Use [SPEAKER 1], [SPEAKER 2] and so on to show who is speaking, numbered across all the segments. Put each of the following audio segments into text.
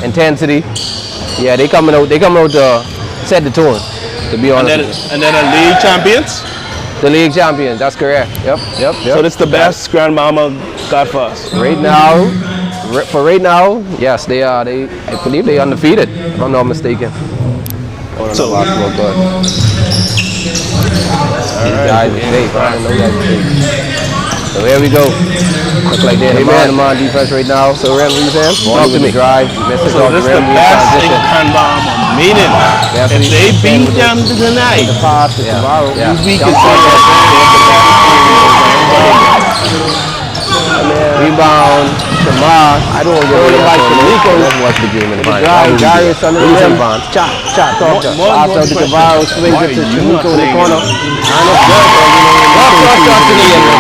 [SPEAKER 1] intensity. Yeah, they coming out to set the tone, to be honest.
[SPEAKER 2] And then the league champions?
[SPEAKER 1] The league champions, that's correct. Yep.
[SPEAKER 2] So this is the best Grand Mama got for us?
[SPEAKER 1] Right now, yes, they are. I believe they undefeated, if I'm not mistaken.
[SPEAKER 2] So,
[SPEAKER 1] basketball good. These guys are safe. I don't know guys are safe. So here we go. Look like they're in the man defense right now. So Rem, what you saying? Talk to me. Drive.
[SPEAKER 2] So this is the best in Kanban. Meaning, if they beat them tonight,
[SPEAKER 1] the pass to tomorrow.
[SPEAKER 2] we can
[SPEAKER 1] Rebound, Shamar. I don't want to get like Nico. Let's watch the game in the final. Darius under the rim. Chop, talk. Pass out to Javaro, swings it to Nico in the corner.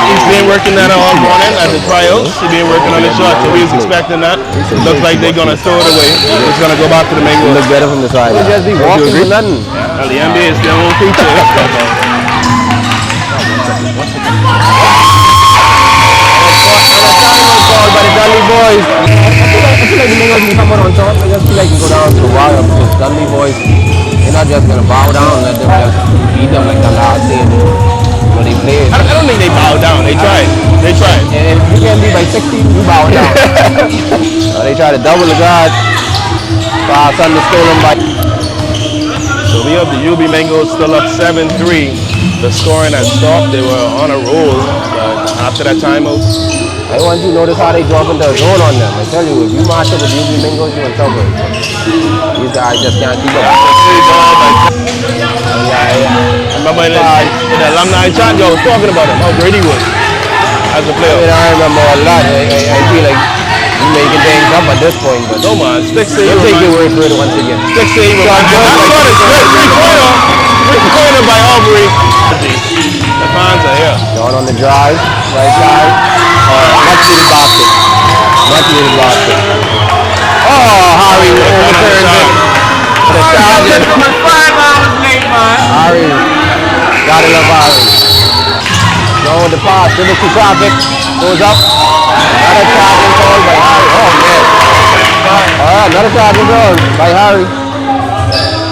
[SPEAKER 2] He's been working that all morning at the trials. He's been working on the shot, so we was expecting that. It looks like they're going to throw it away. It's going to go back to the main goal.
[SPEAKER 1] Look better from the side. They just be walking with nothing.
[SPEAKER 2] Well, the NBA is their own creature.
[SPEAKER 1] Called by the Dudley boys. I feel like the Bengals can come out on top. I just feel like you go down to the wire because Dudley boys, they're not just going to bow down and let them just beat them like the last day. But they played.
[SPEAKER 2] I don't think they bow down. They tried.
[SPEAKER 1] And if you can be by 16, you bow down. They try to double the guard. Pass under stolen by.
[SPEAKER 2] So we have the UB Bengals still up 7-3. The scoring has stopped. They were on a roll, but after that timeout.
[SPEAKER 1] I want you to notice how they drop into a zone on them. I tell you, if you match up with UB Bengals, you're in trouble. These guys just can't keep up.
[SPEAKER 2] I remember in the alumni chat, I was talking about him, how great he was as a player.
[SPEAKER 1] I remember a lot. I feel like you making things up at this point, but
[SPEAKER 2] no man, sticks to
[SPEAKER 1] you'll take your word for it once again.
[SPEAKER 2] Sticks to even. Three-pointer by Aubrey. The fans are here.
[SPEAKER 1] Down on the drive, right side. Much needed basket. Oh, Harry overturns it. The Chargers.
[SPEAKER 3] 5 hours late, man.
[SPEAKER 1] Harry. Gotta love Harry. Going with the pass. Dribble to traffic. Goes up. Another charging call by Harry. Oh, man. Another charging call by Harry.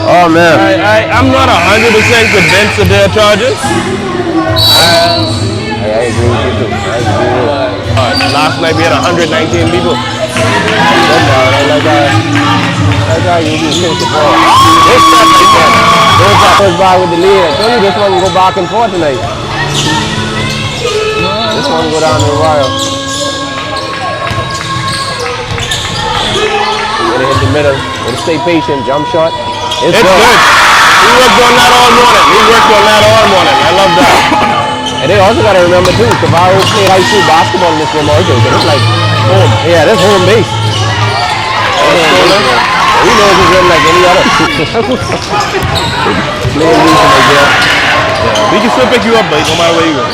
[SPEAKER 1] Oh, man.
[SPEAKER 2] I'm not 100% convinced of their charges.
[SPEAKER 1] I agree with you too.
[SPEAKER 2] Last night we had 119 people.
[SPEAKER 1] Goes by with the lead. I told you this one will go back and forth tonight. This one will go down to the wire. Gonna hit the middle. Gonna stay patient. Jump shot. It's good.
[SPEAKER 2] We worked on that all morning. I love that.
[SPEAKER 1] And they also got to remember too, Cavaro played high school basketball in this room also, so it's like home. Yeah, that's home base. He knows it's really like any other. Playing loose in the game.
[SPEAKER 2] We can still pick you up, but no matter where you go.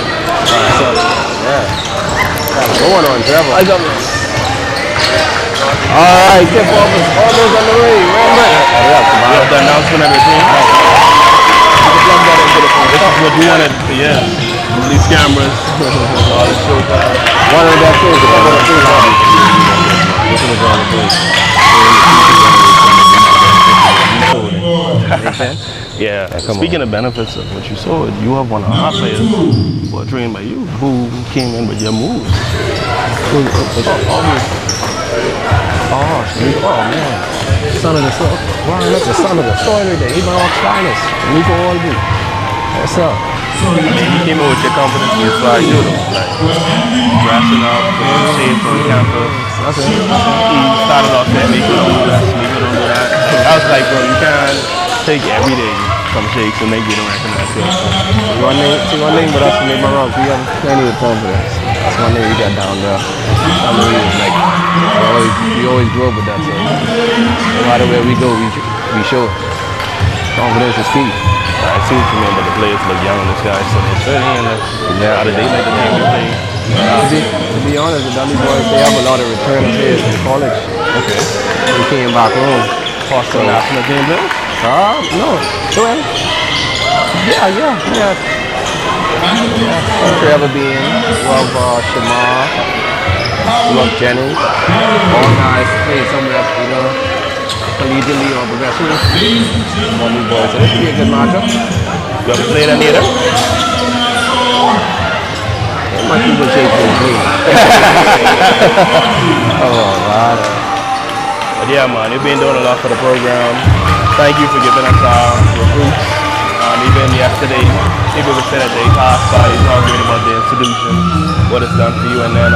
[SPEAKER 1] Got it going on, Trevor. Alright, tip off is almost on the way. Remember?
[SPEAKER 2] Yeah, the announcement of the team. This is what you wanted, these cameras, all the showtime.
[SPEAKER 1] One of that thing,
[SPEAKER 2] Yeah. Speaking of benefits of what you saw, you have one of our players who are trained by you who came in with your moves.
[SPEAKER 1] Oh man. Son of the soil. That's the son of the soil right there. He's my ox finest. Nico Olby. What's up?
[SPEAKER 2] I mean, you came in with your confidence in your fly, you know, like dressing up, safe on campus. He started off saying, Nico don't do that, Nico don't do that. I was like, bro, you can't take every day some shakes and make you don't recognize it.
[SPEAKER 1] One thing with us to make my wrong, we have plenty of confidence. That's one thing we got down there. I mean, like, we always grow with that. So no matter where we go, we show confidence is key.
[SPEAKER 2] I see what you mean, but the players look young on this guy, so they're certainly out of date like the game they play.
[SPEAKER 1] To be honest, the Dudley boys, they have a lot of return players from college.
[SPEAKER 2] Okay.
[SPEAKER 1] They came back home.
[SPEAKER 2] Foster national team bill?
[SPEAKER 1] No. Well, yeah. Trevor Bean, love Shamar, love Jennings. All guys play somewhere, you know. medium lead or progressive. One new boy. So this should be a good matchup.
[SPEAKER 2] You ever played any of them?
[SPEAKER 1] My people shake for me. Oh, God.
[SPEAKER 2] But yeah, man, you've been doing a lot for the program. Thank you for giving us our recruits. Even yesterday, people would say that they passed by, talking about the institution, what it's done for you, and then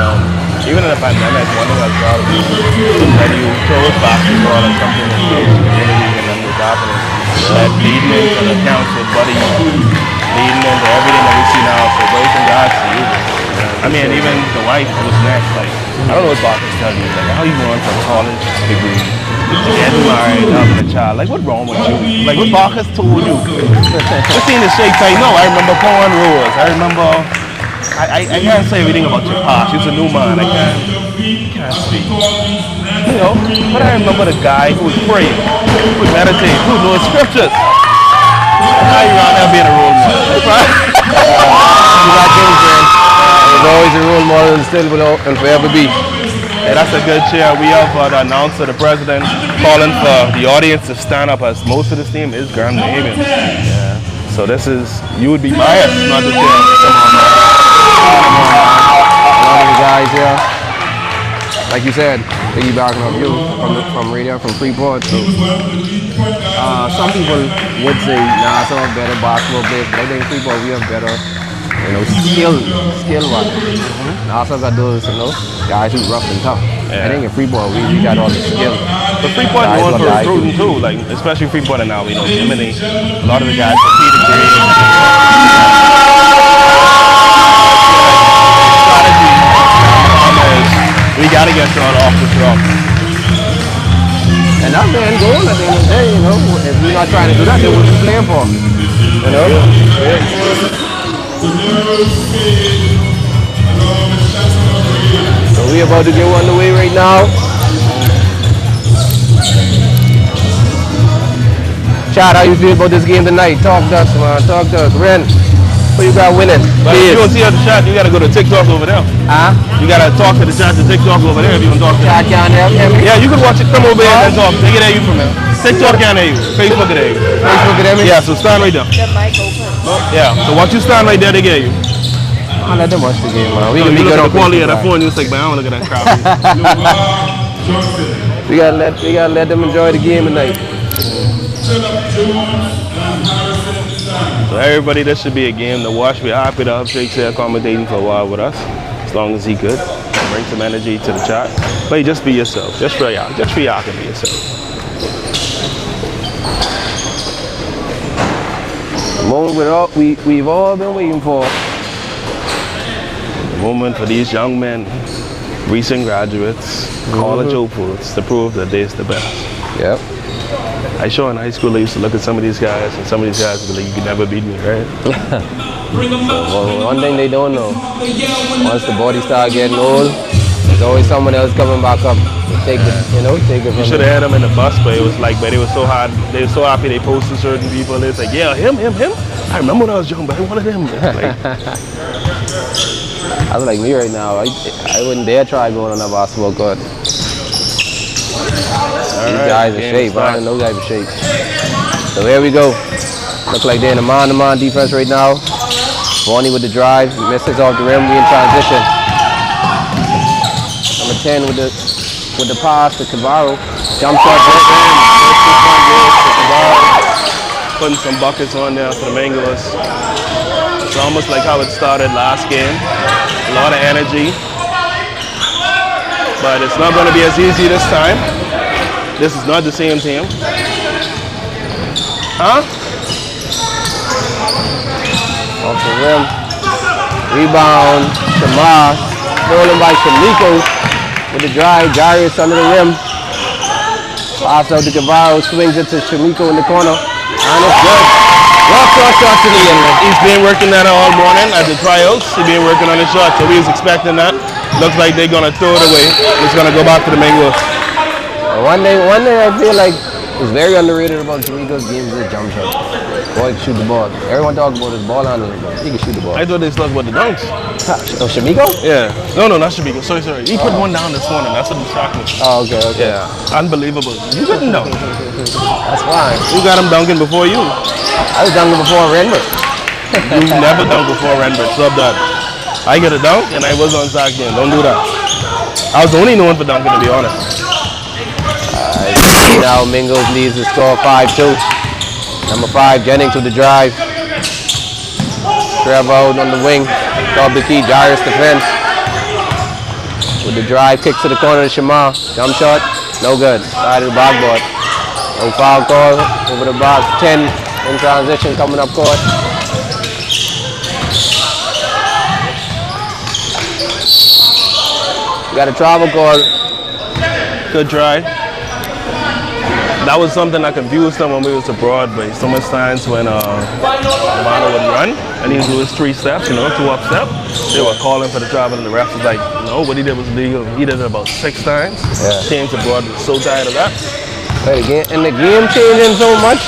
[SPEAKER 2] even in the pandemic, one thing I thought of was that you chose basketball as something that changed the community, and then what's happening. That leading into the council, buddy, leading into everything that we see now. So, great congrats to you. I mean, even the wife was next. Like, I don't know what Bach is telling you. Like, how you going from college degree to get married, having a child? Like, what's wrong with you? Like, what Bach has told you? Just seeing the shake tight. No, I remember pouring rules. I remember. I can't say everything about your past. You're a new man. I can't speak. You know, but I remember the guy who would pray, who would meditate, who would know the scriptures. Now you're out there being a role model. Right?
[SPEAKER 1] You got things, man. There's always a role model and still will and forever be.
[SPEAKER 2] Hey, that's a good chair. We have the announcer, the president, calling for the audience to stand up as most of this team is Grand Navy. Yeah. So this is, you would be biased, not the chair. Come on, man.
[SPEAKER 1] A lot of the guys here, like you said, piggybacking off you from radio, from Freeport. So, some people would say, nah, some are better basketball players, but I think Freeport we have better, skill-wise. Also got those, guys who rough and tough.
[SPEAKER 2] Yeah.
[SPEAKER 1] I think in Freeport we got all the skill.
[SPEAKER 2] But Freeport is known for recruiting too, like especially Freeport and now we know Jiminy. A lot of the guys competed great. We gotta get y'all off the truck.
[SPEAKER 1] And that's the end goal at the end of the day, if we're not trying to do that, then what are we playing for? So we about to get underway right now. Chad, how you feel about this game tonight? Talk to us, man. Talk to us. Ren, who you got winning?
[SPEAKER 2] But if you don't see the chat, you gotta go to TikTok over there.
[SPEAKER 1] Huh?
[SPEAKER 2] You gotta talk to the chat to TikTok over there if you want to talk to
[SPEAKER 1] Chad can't hear me?
[SPEAKER 2] Yeah, you can watch it. Come over here and talk. They can hear you from there. TikTok can't hear you. Facebook can hear you.
[SPEAKER 1] Facebook can hear me?
[SPEAKER 2] Yeah, so stand right there.
[SPEAKER 4] The mic open.
[SPEAKER 2] Yeah, so once you stand right there, they get you.
[SPEAKER 1] I'll let them watch the game, man. We
[SPEAKER 2] So
[SPEAKER 1] can
[SPEAKER 2] you
[SPEAKER 1] be
[SPEAKER 2] look
[SPEAKER 1] good
[SPEAKER 2] at
[SPEAKER 1] on
[SPEAKER 2] the quality of
[SPEAKER 1] Facebook,
[SPEAKER 2] that phone, you like, man, I don't look at that crap.
[SPEAKER 1] We gotta let them enjoy the game tonight.
[SPEAKER 2] So everybody, this should be a game to watch. We're happy to have Shakes here accommodating for a while with us, as long as he could. Bring some energy to the chat. But just be yourself. Just for y'all. Just for y'all can be yourself.
[SPEAKER 1] The moment we've all been waiting for.
[SPEAKER 2] The moment for these young men, recent graduates, college hopefuls, to prove that they're the best.
[SPEAKER 1] Yep.
[SPEAKER 2] I sure in high school I used to look at some of these guys, and some of these guys would be like, you could never beat me, right?
[SPEAKER 1] Well, one thing they don't know, once the body start getting old, there's always someone else coming back up to take it, take it from
[SPEAKER 2] You should have had them in the bus, but it was like, but they were so hard, they were so happy they posted certain people. It's like, yeah, him. I remember when I was young, but I wanted him. Like,
[SPEAKER 1] I was like me right now. I wouldn't dare try going on a basketball court. These guys in shape. I don't know guys in shape. So here we go. Look like they're in a man-to-man defense right now. Bonnie with the drive, misses off the rim. We in transition. Number 10 with the pass to Cavaro. Jump shot.
[SPEAKER 2] putting some buckets on there for the Mangoes. It's almost like how it started last game. A lot of energy. But it's not going to be as easy this time. This is not the same team. Huh?
[SPEAKER 1] Off the rim. Rebound. Shamar. Stolen by Shamiko with the drive. Darius under the rim. Pass out to Cavaro. Swings it to Shamiko in the corner. And it's good. Rough shot to the end.
[SPEAKER 2] He's been working that all morning at the tryouts. He's been working on his shot, so we was expecting that. Looks like they're going to throw it away. It's going to go back to the Mangoes.
[SPEAKER 1] One day I feel like It's very underrated about Jamaica's game is his jump shot. Boy can shoot the ball. Everyone talk about his ball handling, but he can shoot the ball.
[SPEAKER 2] I thought they talked about the dunks.
[SPEAKER 1] Oh, Shamiko?
[SPEAKER 2] Yeah. No, not Shabiko. Sorry. He put one down this morning. That's what distracted me.
[SPEAKER 1] Oh, okay.
[SPEAKER 2] Yeah. Unbelievable. You couldn't dunk.
[SPEAKER 1] That's fine.
[SPEAKER 2] You got him dunking before you.
[SPEAKER 1] I was dunking before Renber.
[SPEAKER 2] You never dunk before Renbert. Stop that. I get a dunk and I was on sack game. Don't do that. I was only known for dunking, to be honest.
[SPEAKER 1] Now Mingles leads the score 5-2. Number 5 Jennings with the drive. Trevor out on the wing. Top the key. Jairus defense. With the drive, kicks to the corner to Shamar. Jump shot. No good. Side of the backboard. No foul call. Over the box. 10 in transition coming up court. Got a travel call.
[SPEAKER 2] Good try. That was something that confused them when we was abroad, but so much times when Romano would run and he would do his 3 steps, 2 up step, they were calling for the travel and the refs was like, no, what he did was legal. He did it about 6 times.
[SPEAKER 1] Yeah.
[SPEAKER 2] Teams abroad was so tired of that.
[SPEAKER 1] Hey, and the game changing so much.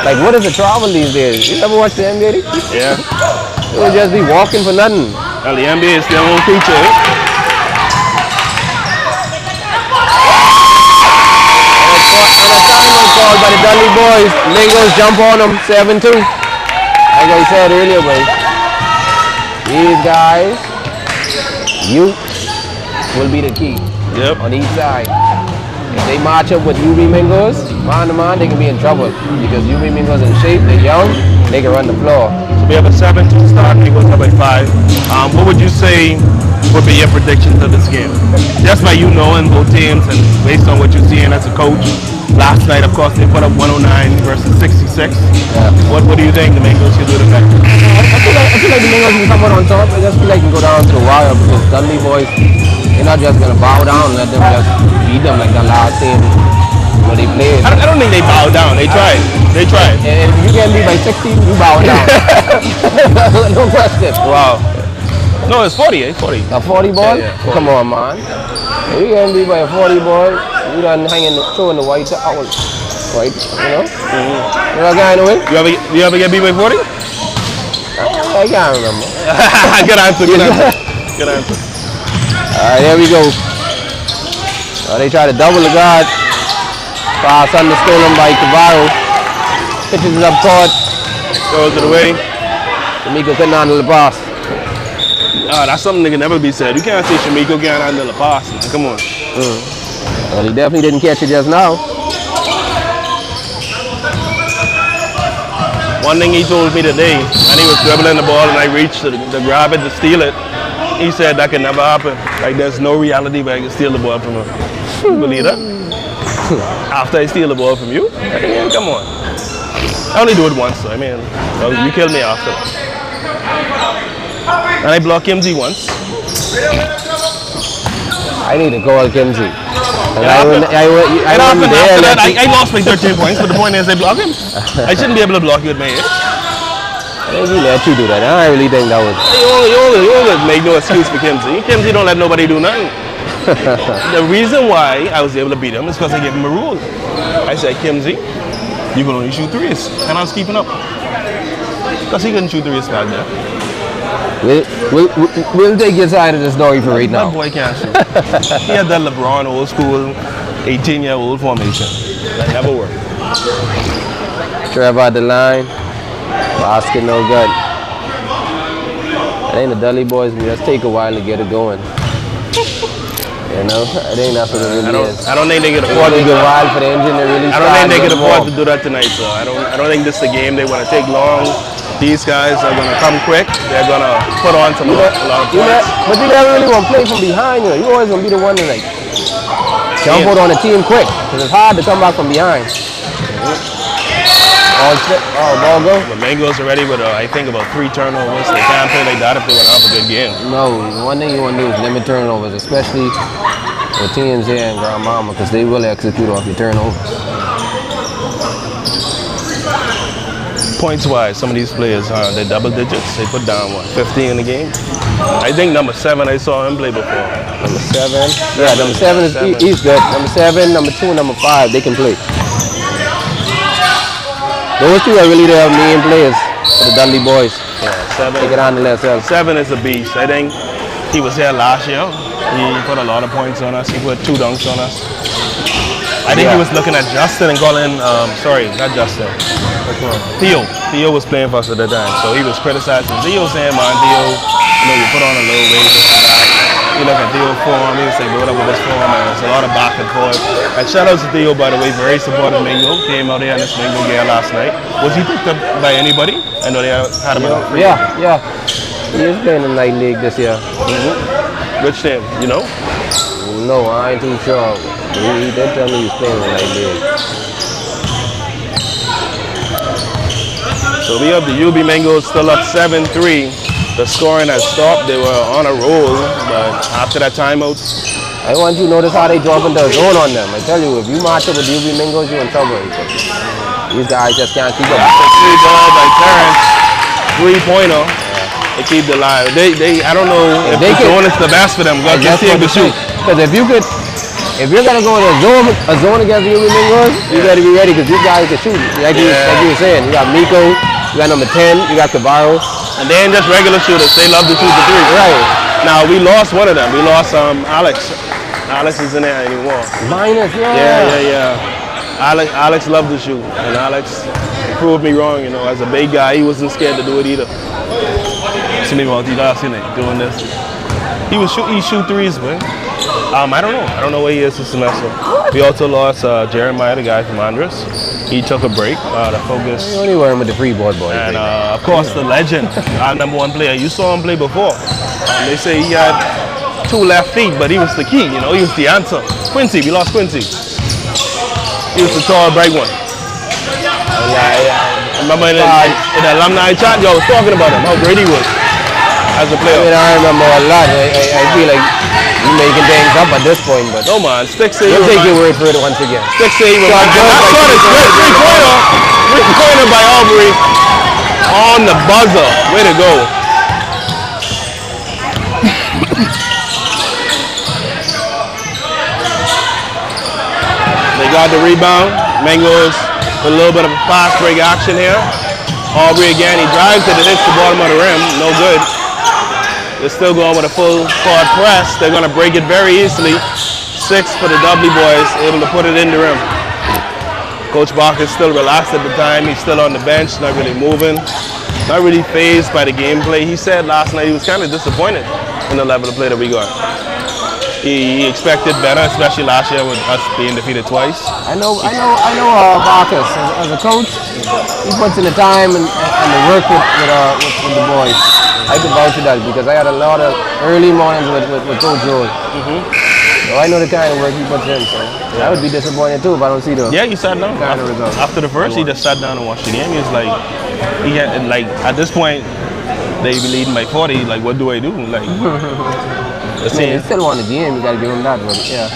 [SPEAKER 1] Like, what is the travel these days? You ever watch the NBA?
[SPEAKER 2] Yeah.
[SPEAKER 1] It would just be walking for nothing.
[SPEAKER 2] Well, the NBA is their own creature.
[SPEAKER 1] Called by the Dudley boys. Mingles jump on them, 7-2. Like I said earlier, boys. These guys, youth will be the key.
[SPEAKER 2] Yep.
[SPEAKER 1] On each side. If they match up with UB Mingles, man to man, they can be in trouble. Because UB Mingles in shape, they're young, they can run the floor.
[SPEAKER 2] So we have a 7-2 start, we go up by 5. What would you say would be your predictions of this game? Just by you knowing both teams and based on what you're seeing as a coach. Last night, of course, they put up 109 versus 66.
[SPEAKER 1] Yeah.
[SPEAKER 2] What do you think the Mingles should do tonight?
[SPEAKER 1] I feel like the Mingles can come out on top. I just feel like they can go down to the wire because Dudley boys, they're not just going to bow down and let them just beat them like the last team they played.
[SPEAKER 2] I don't think they bow down. They tried. They tried.
[SPEAKER 1] And if you get beat by 16, you bow down. No question.
[SPEAKER 2] Wow. No, it's 40, 40.
[SPEAKER 1] A 40 ball?
[SPEAKER 2] Yeah, 40.
[SPEAKER 1] Come on, man. If you get beat by a 40 ball, you done throwing the white towel. Right? You know? You know that guy in the way?
[SPEAKER 2] You ever get beat by 40?
[SPEAKER 1] I can't remember.
[SPEAKER 2] Good answer. Good answer.
[SPEAKER 1] Alright, here we go. They try to double the guard. Pass under stolen by Cavallo. Pitches it up court.
[SPEAKER 2] Goes to the way.
[SPEAKER 1] Shamiko couldn't handle the pass.
[SPEAKER 2] That's something that can never be said. You can't say Shamiko can't handle a pass, man. Come on.
[SPEAKER 1] Well, he definitely didn't catch it just now.
[SPEAKER 2] One thing he told me today, and he was dribbling the ball and I reached to grab it to steal it. He said that can never happen. Like there's no reality where I can steal the ball from him. You believe that? After I steal the ball from you? I mean, come on. I only do it once, so I mean, you kill me after. And I blocked Kimsey once.
[SPEAKER 1] I need to call Kimsey.
[SPEAKER 2] I lost by 13 points, but the point is I blocked him. I shouldn't be able to block you with my head.
[SPEAKER 1] Maybe let you do that. I really think that was...
[SPEAKER 2] You always make no excuse for Kimsey. Kimsey don't let nobody do nothing. The reason why I was able to beat him is because I gave him a rule. I said, Kimsey, you can only shoot 3s. And I was keeping up. Because he couldn't shoot 3s back there.
[SPEAKER 1] We'll take your side of the story for right now.
[SPEAKER 2] That boy can't shoot. He had that LeBron old school 18-year-old formation. That never worked.
[SPEAKER 1] Trevor at the line. Basket no good. It ain't the Dudley boys, but just take a while to get it going. You know, it ain't that's what it really is.
[SPEAKER 2] I don't think they can afford to
[SPEAKER 1] do a while for the engine to really
[SPEAKER 2] I don't think they can afford to do that tonight, so I don't think this is the game they want to take long. These guys are going to come quick. They're going to put on a lot of points.
[SPEAKER 1] But you never really want to play from behind, you know. You always going to be the one to like jump out on the team quick. Because it's hard to come back from behind. Ball go.
[SPEAKER 2] The Mingles are ready with, I think, about 3 turnovers. They can't play like that if they want to have a good game.
[SPEAKER 1] No, one thing you want to do is limit turnovers, especially with teams here in Grand Mama, because they will execute off your turnovers.
[SPEAKER 2] Points-wise, some of these players, they're double digits. They put down, 15 in the game? I think number 7, I saw him play before.
[SPEAKER 1] Number 7? Yeah, number 7 is he's good. Number 7, number 2, and number 5, they can play. Those two are really the main players for the Dudley boys.
[SPEAKER 2] Yeah,
[SPEAKER 1] They can handle themselves.
[SPEAKER 2] 7 is a beast. I think he was here last year. He put a lot of points on us. He put 2 dunks on us. I think he was looking at Justin and calling, sorry, not Justin. Theo. Theo was playing for us at the time. So he was criticizing Theo, saying, man, Theo, you put on a little weight, this and that. You look at Theo's form, he would say, what up with this form? And it's a lot of back and forth. And shout out to Theo, by the way, very supportive Mingo. Came out here in this Mingo game last night. Was he picked up by anybody? I know they had him on free.
[SPEAKER 1] Yeah. He is playing in the night league this year.
[SPEAKER 2] Which team, you know?
[SPEAKER 1] No, I ain't too sure. He did tell me he's playing in the night league.
[SPEAKER 2] So we have the UB Mangoes still up 7-3. The scoring has stopped. They were on a roll, but after that timeout,
[SPEAKER 1] I want you to notice how they drop into a zone on them. I tell you, if you match up with UB Mingos, you're in trouble. These guys just can't keep up.
[SPEAKER 2] that's a 3-ball by Terrence. 3-pointer. They keep the line. I don't know if the zone is the best for them. Because
[SPEAKER 1] That's what
[SPEAKER 2] to shoot.
[SPEAKER 1] Because if you're gonna go in a zone against the UB Mingos, you gotta be ready because these guys can shoot. Like you were saying, you got Miko, you got number 10, you got Cabarro.
[SPEAKER 2] And they ain't just regular shooters. They love to shoot the 3.
[SPEAKER 1] Right.
[SPEAKER 2] Now we lost one of them. We lost Alex. Alex isn't there anymore.
[SPEAKER 1] Minus,
[SPEAKER 2] Yeah. Alex loved to shoot, and Alex proved me wrong. As a big guy, he wasn't scared to do it either. See me doing this. He shoot threes, man. I don't know where he is this semester. We also lost Jeremiah, the guy from Andres. He took a break to focus.
[SPEAKER 1] You only worrying with the free board boys.
[SPEAKER 2] And of course, the legend, our number 1 player. You saw him play before. They say he had 2 left feet, but he was the key. He was the answer. Quincy, we lost Quincy. He was the tall, bright one. I remember in the alumni chat, I was talking about him, how great he was as a player.
[SPEAKER 1] I remember a lot. I feel like you're making things up at this point, but
[SPEAKER 2] No man, sticks to you.
[SPEAKER 1] we'll take your word for it once again.
[SPEAKER 2] Sticks to you.
[SPEAKER 1] So
[SPEAKER 2] And that shot is good. 3-pointer by Aubrey on the buzzer. Way to go. They got the rebound. Mangoes with a little bit of a fast break action here. Aubrey again, he drives it and hits the bottom of the rim. No good. They're still going with a full court press. They're going to break it very easily. 6 for the Dudley boys, able to put it in the rim. Coach Barker is still relaxed at the time. He's still on the bench, not really moving. Not really fazed by the gameplay. He said last night he was kind of disappointed in the level of play that we got. He expected better, especially last year with us being defeated twice.
[SPEAKER 1] I know Marcus as a coach. He puts in the time and the work with the boys. I can vouch for that because I had a lot of early mornings with Coach Joel. So I know the kind of work he puts in. So I would be disappointed too if I don't see the
[SPEAKER 2] he sat down.
[SPEAKER 1] kind of results.
[SPEAKER 2] After the first, he just sat down and watched the game. He was like, at this point, they be leading by 40. Like, what do I do? Like,
[SPEAKER 1] You still want the game, you got to give him that. But yeah,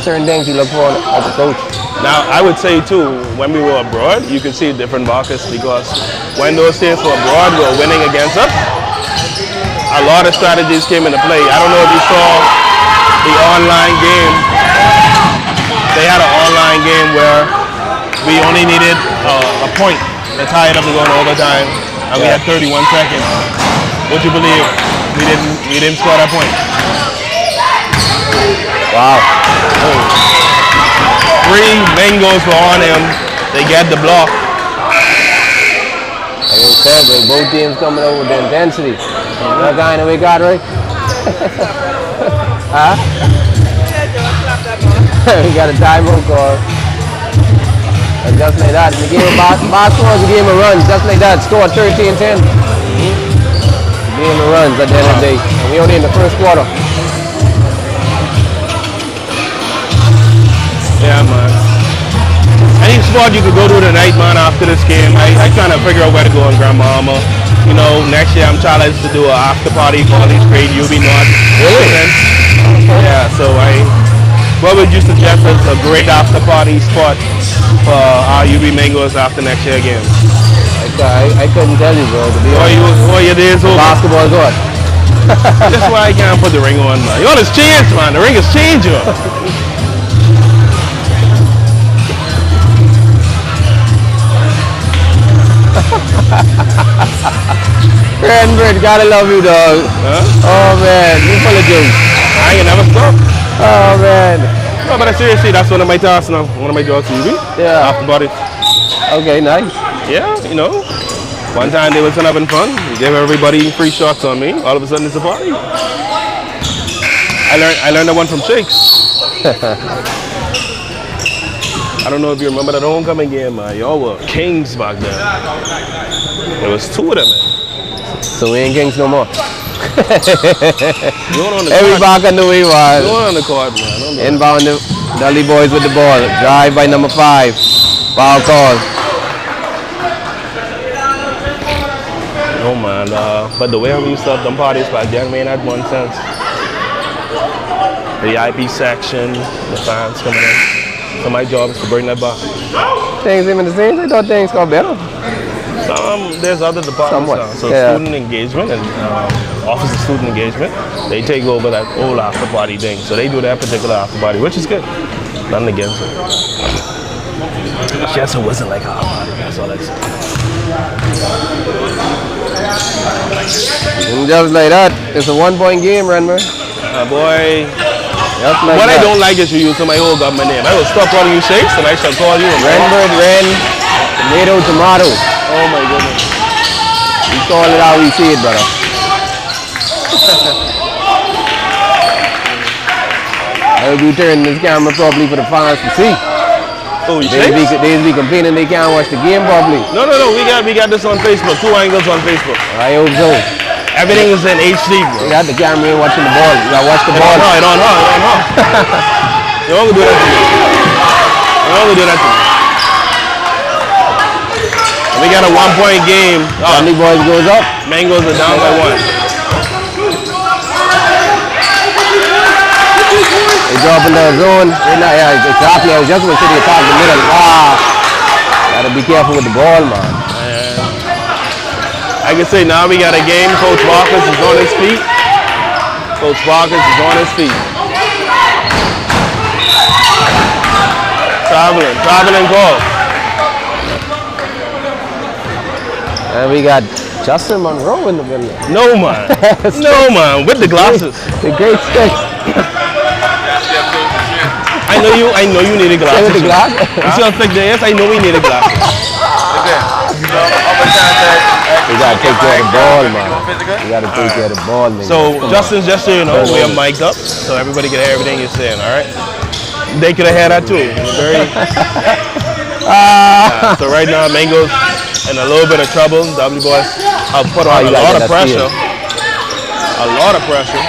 [SPEAKER 1] certain things you look for as a coach.
[SPEAKER 2] Now, I would say too, when we were abroad, you could see different markets because when those teams were abroad were winning against us, a lot of strategies came into play. I don't know if you saw the online game. They had an online game where we only needed a point to tie it up and go in overtime, and we had 31 seconds. Would you believe we didn't score that point?
[SPEAKER 1] Wow.
[SPEAKER 2] 3 Mangoes were on him. They get the block.
[SPEAKER 1] Like I said, both teams coming over with the intensity. That guy in the way got right? Huh? We got a timeout call. And just like that, in the game of basketball is a game of runs. Just like that, score 13-10. Game of runs at the end of the day. And we only in the first quarter.
[SPEAKER 2] Yeah, man. Any spot you could go to tonight, man, after this game. I trying to figure out where to go in Grand Bahama. Next year I'm challenged to do an after party for all these great UB North.
[SPEAKER 1] Really?
[SPEAKER 2] Yeah, so what would you suggest as a great after party spot for our UB Mangoes after next year again?
[SPEAKER 1] I couldn't tell you, bro. To be honest.
[SPEAKER 2] Your days over.
[SPEAKER 1] Basketball is what?
[SPEAKER 2] That's why I can't put the ring on, man. Y'all has changed, man. The ring has changed, yo.
[SPEAKER 1] Renford, gotta love you, dog.
[SPEAKER 2] Huh?
[SPEAKER 1] Oh man, you full of juice.
[SPEAKER 2] I ain't never stop.
[SPEAKER 1] Oh man.
[SPEAKER 2] No, but seriously, that's one of my tasks now. One of my jobs, TV.
[SPEAKER 1] Yeah.
[SPEAKER 2] After body.
[SPEAKER 1] Okay, nice.
[SPEAKER 2] Yeah, you know. One time they was having fun. We gave everybody free shots on me. All of a sudden it's a party. I learned that one from Shakes. I don't know if you remember that homecoming game, man. Y'all were kings back then. There was two of them, man.
[SPEAKER 1] So we ain't kings no more.
[SPEAKER 2] Going on the
[SPEAKER 1] Every
[SPEAKER 2] court.
[SPEAKER 1] back on the way was.
[SPEAKER 2] Going on the court, man.
[SPEAKER 1] Inbound the Dudley boys with the ball. Drive by number 5. Foul call.
[SPEAKER 2] No, man. But the way we used to have them parties back then, man, had one sense. The IP section, the fans coming in. So my job is to bring that back.
[SPEAKER 1] Things even the same. I thought things got better.
[SPEAKER 2] There's other departments
[SPEAKER 1] Somewhat,
[SPEAKER 2] now. So
[SPEAKER 1] yeah.
[SPEAKER 2] student engagement and office of student engagement, they take over that whole after party thing. So they do that particular after party, which is good. Nothing against it. Just it wasn't like our party. That's all I say.
[SPEAKER 1] And just like that, it's a 1-point game, Renmer.
[SPEAKER 2] Boy,
[SPEAKER 1] Just like
[SPEAKER 2] what
[SPEAKER 1] that.
[SPEAKER 2] I don't like is you using my whole government name. I will stop calling you Shakes and I shall call you
[SPEAKER 1] Renbird, Ren, tomato, tomato.
[SPEAKER 2] Oh my goodness.
[SPEAKER 1] We call it how we see it, brother. I will be turning this camera probably for the fans to see.
[SPEAKER 2] Oh, you
[SPEAKER 1] They
[SPEAKER 2] Shakes?
[SPEAKER 1] be complaining they can't watch the game probably.
[SPEAKER 2] No. We got this on Facebook. 2 angles on Facebook.
[SPEAKER 1] I hope so.
[SPEAKER 2] Everything is in HD, bro.
[SPEAKER 1] You got the camera in watching the ball. You got to watch the
[SPEAKER 2] It
[SPEAKER 1] ball.
[SPEAKER 2] on her. You don't do that to me. You don't do that to me. We got a 1-point game.
[SPEAKER 1] Dudley boys goes up.
[SPEAKER 2] Mangoes are down by 1.
[SPEAKER 1] They drop in the zone. They're not, yeah, exactly. I was just going to say they attack the middle. Gotta be careful with the ball, man.
[SPEAKER 2] I can say now we got a game. Coach Marcus is on his feet. Coach Marcus is on his feet. Traveling call.
[SPEAKER 1] And we got Justin Monroe in the middle.
[SPEAKER 2] No man. No man. With the glasses.
[SPEAKER 1] The great sticks.
[SPEAKER 2] I know you needed glasses.
[SPEAKER 1] With the glass.
[SPEAKER 2] You see how thick they is? I know we needed glasses.
[SPEAKER 1] We gotta take care of the ball, man. We gotta take care of the ball, man.
[SPEAKER 2] So Justin, just so you know, we are mic'd up, so everybody can hear everything you're saying. All right? They could have had that too. So right now, Mango's in a little bit of trouble. W boys have put on a lot of pressure. A lot of pressure.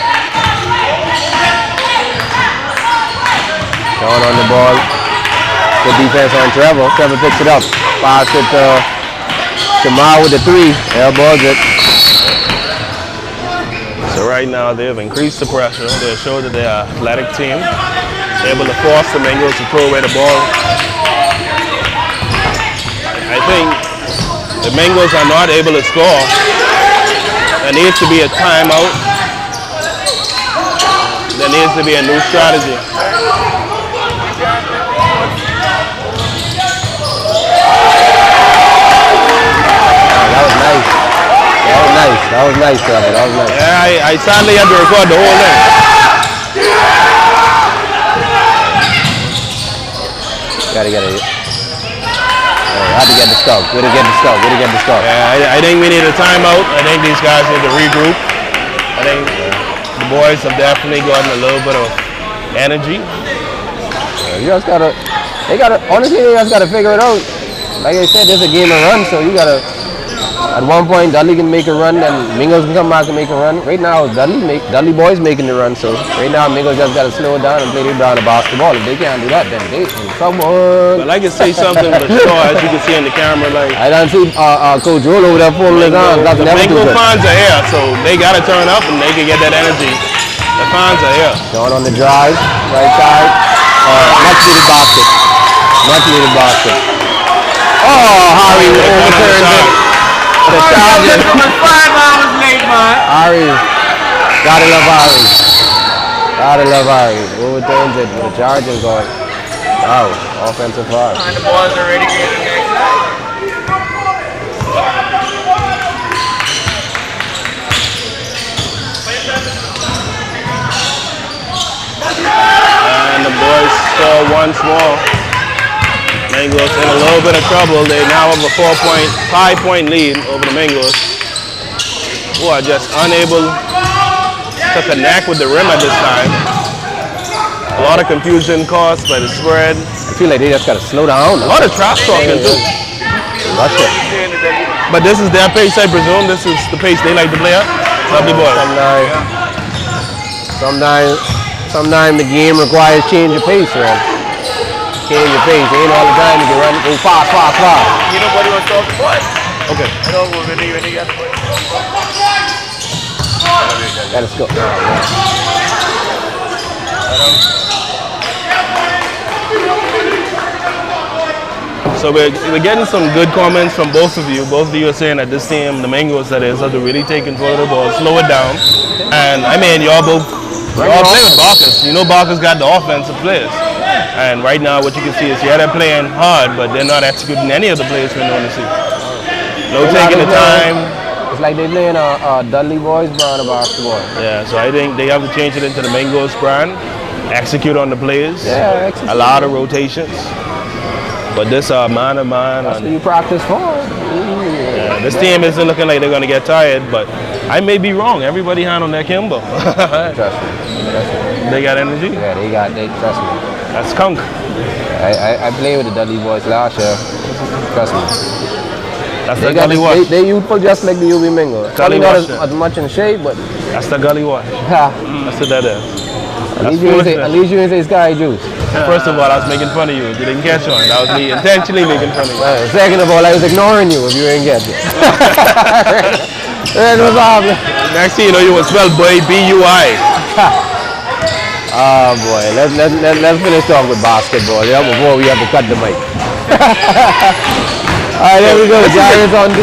[SPEAKER 1] Going on the ball. Good defense on Trevor. Trevor picks it up. Pass it to Jamal with the 3. Airballs it.
[SPEAKER 2] So right now they've increased the pressure. They show that they're an athletic team. They're able to force the Mangoes to throw away the ball. I think the Mangoes are not able to score. There needs to be a timeout. There needs to be a new strategy.
[SPEAKER 1] That was nice, Trevor. That was nice.
[SPEAKER 2] Yeah, I sadly had to record the whole thing.
[SPEAKER 1] Gotta get it. How to get the stuff. Way to get the stuff. Way to get the stuff.
[SPEAKER 2] Yeah, I think we need a timeout. I think these guys need to regroup. I think the boys have definitely gotten a little bit of energy.
[SPEAKER 1] You just gotta. Honestly, they just gotta figure it out. Like I said, there's a game to run, so you gotta. At one point, Dudley can make a run, and Mingos can come back and make a run. Right now, Dudley boys making the run, so right now, Mingos just gotta slow it down and play their brand of basketball. If they can't do that, then they in trouble.
[SPEAKER 2] But I can say something for sure, as you can see on the camera, like
[SPEAKER 1] I don't see Coach Roll over there pulling his arms. That's
[SPEAKER 2] the
[SPEAKER 1] never too
[SPEAKER 2] Mango
[SPEAKER 1] good.
[SPEAKER 2] fans are here, so they gotta turn up and they can get that energy. The fans are here.
[SPEAKER 1] Going on the drive, right side. Much needed basket. Much needed basket. Oh, Harry overturns it. The Chargers.
[SPEAKER 3] 5 hours late, man.
[SPEAKER 1] Harry. Gotta love Harry. Gotta love Harry. Overturns it with the Chargers going. Wow, offensive foul.
[SPEAKER 3] And the boys are ready to get the next
[SPEAKER 2] score once more. Mangoes in a little bit of trouble. They now have a 5-point lead over the Mangoes, who are just unable to connect with the rim at this time. A lot of confusion caused by the spread.
[SPEAKER 1] I feel like they just gotta slow down.
[SPEAKER 2] A lot of trash talking too.
[SPEAKER 1] Rush it.
[SPEAKER 2] But this is their pace, I presume. This is the pace they like to play at. Lovely boy.
[SPEAKER 1] Sometimes the game requires change of pace, man. Change your pace. Ain't all the time you can run, go fast.
[SPEAKER 3] You know what he was talking about?
[SPEAKER 2] Okay.
[SPEAKER 3] I know when he got the ball.
[SPEAKER 1] Let's go.
[SPEAKER 2] So we're getting some good comments from both of you. Both of you are saying that this team, the Mangoes that is, have to really take control of the ball, slow it down. And I mean, y'all play with Barkas. You know Barkas got the offensive players. And right now what you can see is, yeah, they're playing hard, but they're not executing any of the plays we want to see. No taking the time.
[SPEAKER 1] It's like they're playing a Dudley Boys brand of basketball.
[SPEAKER 2] Yeah, so I think they have to change it into the Mangoes brand, execute on the plays,
[SPEAKER 1] execute.
[SPEAKER 2] a lot of rotations. But this man of man.
[SPEAKER 1] That's what you practice for.
[SPEAKER 2] Yeah, this team isn't looking like they're going to get tired, but I may be wrong. Everybody hand on their Kimbo.
[SPEAKER 1] Trust me.
[SPEAKER 2] They got energy?
[SPEAKER 1] Yeah, they trust me.
[SPEAKER 2] That's skunk.
[SPEAKER 1] I played with the Dudley Boys last year. Trust me.
[SPEAKER 2] That's the gully wash.
[SPEAKER 1] They youthful just like the UB Mingo. Probably not as much in shape, but
[SPEAKER 2] that's the gully wash. That's what that is.
[SPEAKER 1] At least you didn't say Sky Juice.
[SPEAKER 2] First of all, I was making fun of you. You didn't catch on. That was me intentionally making fun of you.
[SPEAKER 1] Second of all, I was ignoring you if you didn't get it. No problem.
[SPEAKER 2] Next thing you know, you will spell boy B-U-I.
[SPEAKER 1] Oh boy, let's finish talking with basketball before we have to cut the mic. All right, there we go. Giants on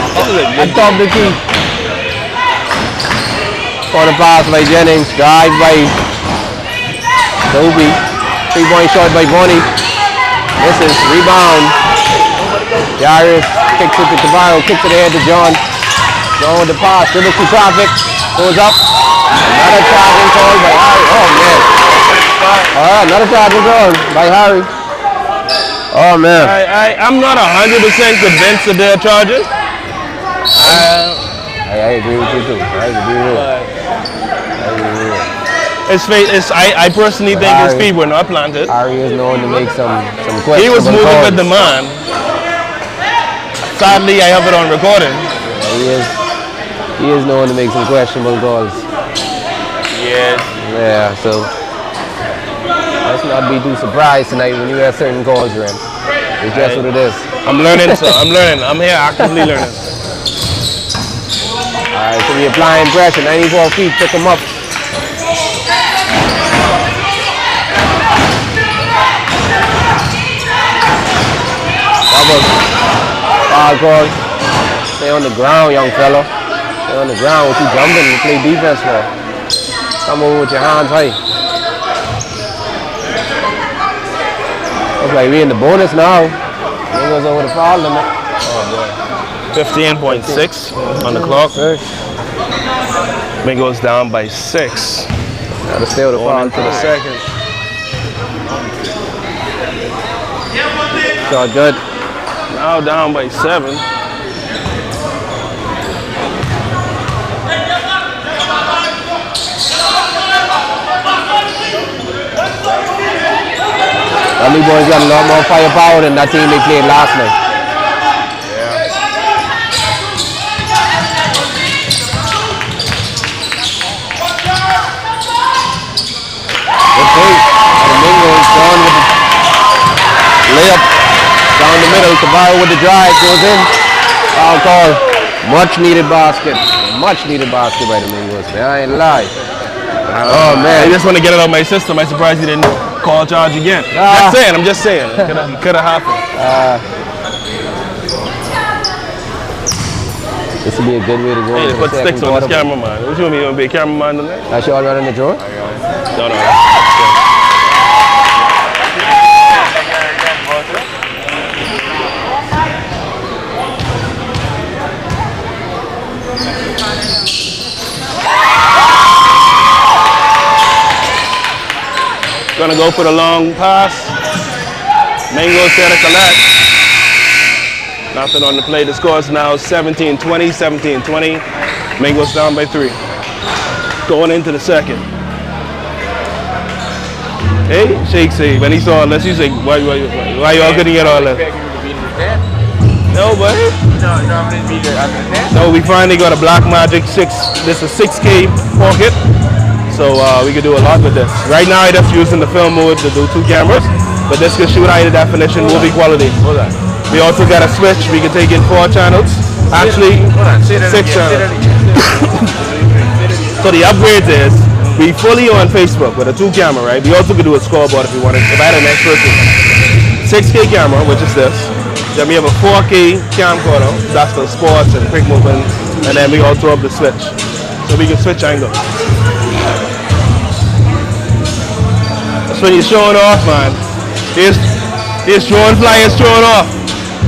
[SPEAKER 1] top of the key. Corner pass by Jennings. Drive by Toby. 3-point shot by Bonnie. Misses. Rebound. Darius kicks it to Tavares. Kicks it ahead to John. John with the pass. Dribbles through traffic. Goes up. Another charging call by Harry. Oh man. All right, another charging call by Harry. Oh man.
[SPEAKER 2] I'm not 100% convinced that they're charging.
[SPEAKER 1] I agree with you too. I agree with you.
[SPEAKER 2] I personally think his feet were not planted.
[SPEAKER 1] Harry is known to make some questions.
[SPEAKER 2] He was moving with the man. Sadly, I have it on recording.
[SPEAKER 1] Yeah, he is known to make some questionable calls.
[SPEAKER 2] Yes.
[SPEAKER 1] Yeah, so let's not be too surprised tonight when you have certain calls, Ren. It's just what it is.
[SPEAKER 2] I'm learning, sir. I'm learning. I'm here actively learning.
[SPEAKER 1] All right, so we're applying pressure. 94 feet, pick him up. Foul call. Stay on the ground, young fella. Stay on the ground. What you jumping to play defense for? Come over with your hands high. Looks like we in the bonus now. Goes over the foul limit.
[SPEAKER 2] Oh boy. 15.6 on the clock. Mingo's down by 6.
[SPEAKER 1] Gotta stay with the foul
[SPEAKER 2] into the second.
[SPEAKER 1] Shot good.
[SPEAKER 2] Now down by 7.
[SPEAKER 1] Dudley Boys got a lot more firepower than that team they played last night. Good pace. The Mingoes gone with the layup down the middle. Tavares with the drive goes in. Foul call. Much needed basket. Much needed basket by the Mingoes, man. I ain't lie. Oh man.
[SPEAKER 2] I just want to get it out of my system. I'm surprised he didn't call charge again. I'm just saying. It could have happened.
[SPEAKER 1] This would be a good way to go.
[SPEAKER 2] Hey, put sticks on this cameraman. What you want me to be a cameraman tonight?
[SPEAKER 1] That's your run in the drawer?
[SPEAKER 2] No. Gonna go for the long pass. Mango's there to collect. Nothing on the play. The score is now 17-20, 17-20. Mango's down by 3. Going into the second. Hey, Shake say, when he saw all this, he said, why y'all couldn't get all that? No, but no, we finally got a Black Magic 6. This is 6K pocket. So we can do a lot with this. Right now, I'm just using the film mode to do 2 cameras, but this can shoot high definition, movie quality. We also got a switch. We can take in 4 channels. Actually, 6 channels. So the upgrades is we fully on Facebook with a 2 camera, right? We also could do a scoreboard if we wanted. If I had an next person, 6K camera, which is this. Then we have a 4K camcorder. That's for sports and quick movement. And then we also have the switch, so we can switch angle. That's when you're showing off, man. Here's drone fly is showing off.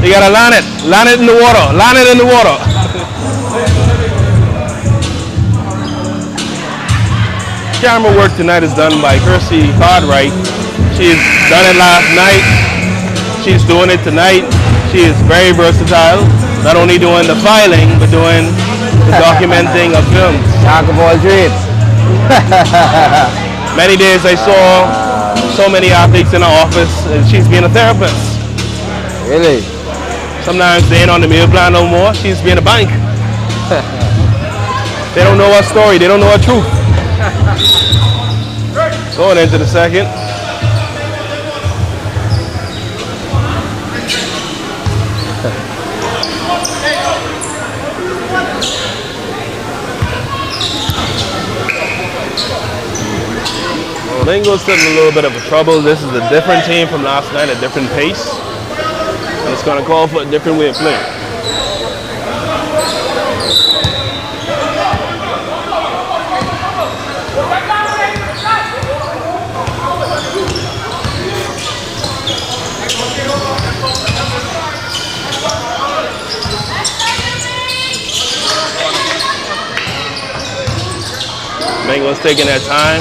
[SPEAKER 2] You gotta land it in the water, land it in the water. Camera work tonight is done by Kirsty Cartwright. She's done it last night. She's doing it tonight. She is very versatile. Not only doing the filing, but doing the documenting of films.
[SPEAKER 1] Jack of all trades.
[SPEAKER 2] Many days I saw so many athletes in her office, and she's being a therapist.
[SPEAKER 1] Really?
[SPEAKER 2] Sometimes they ain't on the meal plan no more. She's being a bank. They don't know her story. They don't know her truth. Going into the second. Lingo's still in a little bit of a trouble. This is a different team from last night, a different pace. And it's going to call for a different way of playing. Mango's taking their time,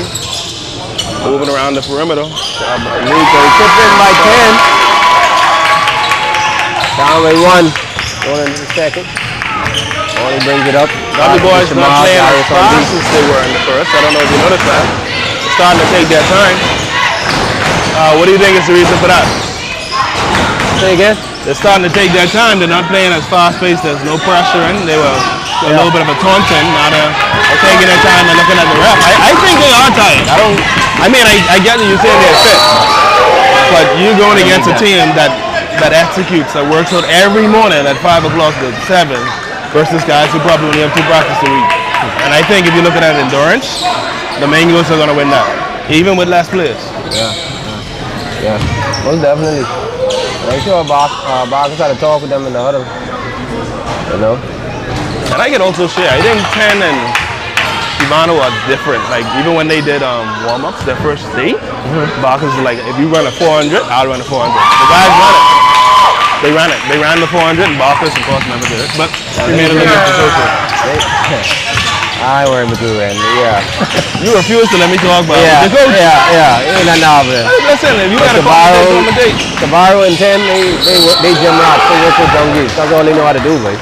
[SPEAKER 2] moving around the perimeter.
[SPEAKER 1] Nico chipped in by 10. Down by 1. Going into the second. Only brings it up.
[SPEAKER 2] W boys not playing as fast as they were in the first. I don't know if you noticed that. They're starting to take their time. What do you think is the reason for that?
[SPEAKER 1] Say again?
[SPEAKER 2] They're starting to take their time. They're not playing as fast paced. There's no pressure in. They were a little bit of a taunting. Now they're taking their time and looking at the ref. I think they are tired. I get that you're saying they're fit, but you're going against a team that executes, that works out every morning at 5 o'clock to 7, versus guys who probably only have 2 practices a week. And I think if you look at endurance, the Mangoes are going to win that, even with less players.
[SPEAKER 1] Yeah. Most definitely. I'm sure Barker's had to talk with them in the huddle. You know?
[SPEAKER 2] And I can also share, I think 10 and Shimano are different. Like even when they did warm-ups their first day, Barker's like, if you run a 400, I'll run a 400. The guys run it. They ran the 400 and Barker's of course never did it. But he made it look like the
[SPEAKER 1] I weren't able to run. Yeah.
[SPEAKER 2] You refuse to let me talk about it.
[SPEAKER 1] Yeah. Ain't that novel.
[SPEAKER 2] Listen, if you got a conversation,
[SPEAKER 1] Tabarro and 10, they gym rats. They work with donkeys. That's all they know how to do, boy.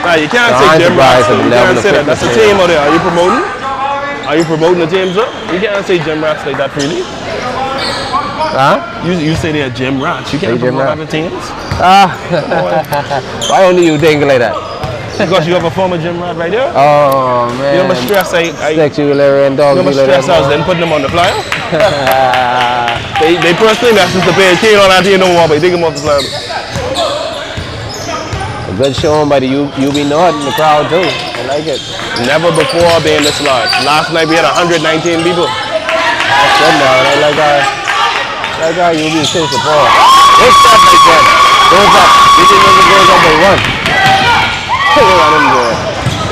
[SPEAKER 2] Nah, you can't say gym rats. You can't say that. That's a team out there. Are you promoting? Are you promoting the teams up? You can't say gym rats like that freely.
[SPEAKER 1] Huh?
[SPEAKER 2] You say they're gym rats. You can't promote other teams.
[SPEAKER 1] Why only you think like that?
[SPEAKER 2] Because you have a former gym rat right there.
[SPEAKER 1] Oh man.
[SPEAKER 2] You know how much stress
[SPEAKER 1] sexual and dog.
[SPEAKER 2] You know how much stress I was then putting them on the flyer. they personally messaged the page. Can't on that team no more, but they take them off the flyer.
[SPEAKER 1] A good showing by the UB North in the crowd too. I like it.
[SPEAKER 2] Never before being this large. Last night we had 119 people.
[SPEAKER 1] That's good now. I like our UB still support. Good stuff like that. Goes up. This is goes up by 1.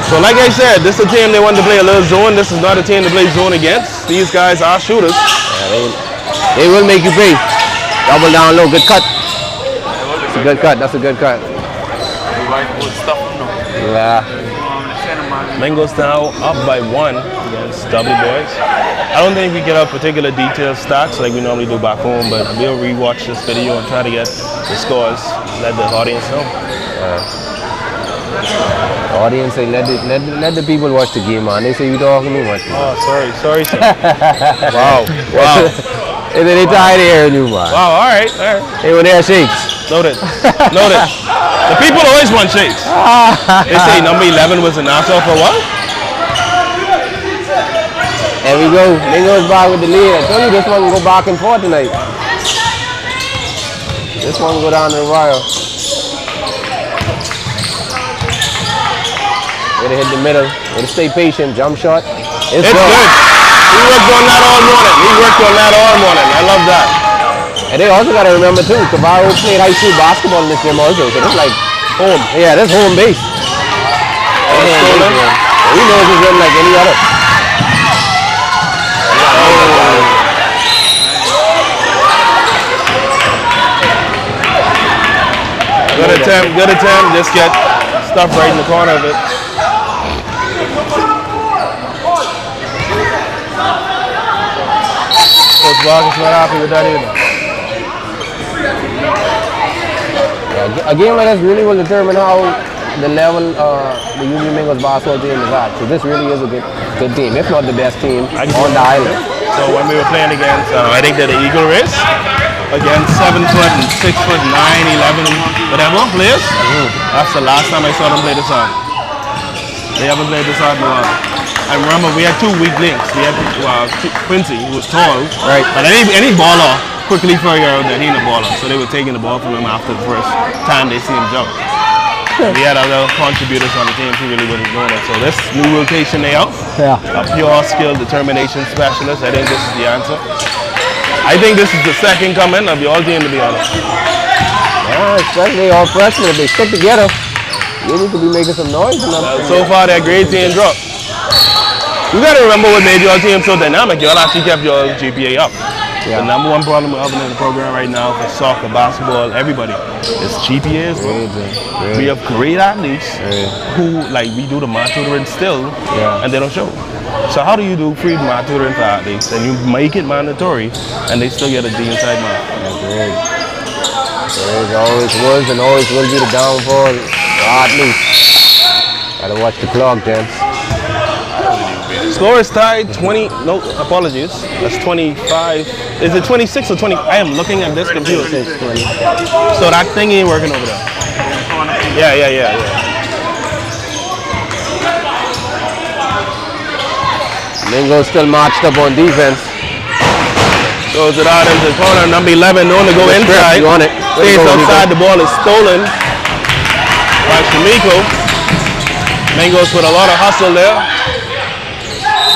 [SPEAKER 2] So like I said, this is a team they want to play a little zone. This is not a team to play zone against. These guys are shooters.
[SPEAKER 1] Yeah, they will make you pay. Double down low, good cut. That's a good cut, that's a good cut. Yeah.
[SPEAKER 2] Mango's now up by 1 against W Boys. I don't think we get a particular detailed stats like we normally do back home, but we'll rewatch this video and try to get the scores, let the audience know.
[SPEAKER 1] The audience say let the people watch the game, man. They say you talking too much.
[SPEAKER 2] Oh, sorry, sir. Wow.
[SPEAKER 1] And then they tired of hearing you, man.
[SPEAKER 2] Wow, all right.
[SPEAKER 1] Hey, when they're shakes.
[SPEAKER 2] Noted. The people always want shakes. They say number 11 was an answer for what?
[SPEAKER 1] There we go. They goes back with the lead. I told you this one can go back and forth tonight. This one go down to the wire. Gotta hit the middle. Gotta stay patient. Jump shot. It's good.
[SPEAKER 2] He worked on that all morning. I love that.
[SPEAKER 1] And they also gotta remember too, Cabarro played high school basketball in this game also. So it's like home. Yeah, that's home base. He knows his rim like any other.
[SPEAKER 2] Good attempt. Just get stuff right in the corner of it. Coach Barker's not happy with that either.
[SPEAKER 1] Yeah, a game like this really will determine how the level the Union Mingles basketball team is at. So this really is a good team, if not the best team on the island.
[SPEAKER 2] So when we were playing against, I think they're the Eagle Race, against 7 foot and 6 foot 9, 11, whatever players. That's the last time I saw them play this hard. They haven't played this hard in a while. I remember we had two weak links. We had Quincy, who was tall,
[SPEAKER 1] right?
[SPEAKER 2] But any baller quickly figured out that he ain't a baller, so they were taking the ball from him after the first time they see him jump. We had other contributors on the team who really wasn't doing it. So this new rotation they out, a pure skill determination specialist. I think this is the answer. I think this is the second coming of your team, to be honest.
[SPEAKER 1] Yeah, especially all freshmen, if they stick together, they need to be making some noise.
[SPEAKER 2] So far, they're grade 10 drop. You got to remember what made your team so dynamic. Y'all actually kept your GBA up. Yeah. The number one problem we're having in the program right now for soccer, basketball, everybody is GPAs, bro. We have great athletes who, like, we do the math tutoring still, and they don't show. So how do you do free math tutoring for athletes and you make it mandatory and they still get a D inside math?
[SPEAKER 1] It always was and always will be the downfall for athletes. Gotta watch the clock, gents.
[SPEAKER 2] Score is tied 20, no, apologies, that's 25. Is it 26 or 20? I am looking at this computer. So that thing ain't working over there. Yeah.
[SPEAKER 1] Mingo still marched up on defense.
[SPEAKER 2] Goes it out into the corner, number 11, known to go inside.
[SPEAKER 1] You on it.
[SPEAKER 2] Stays outside, the ball is stolen by Shamiko. Mingo's with a lot of hustle there.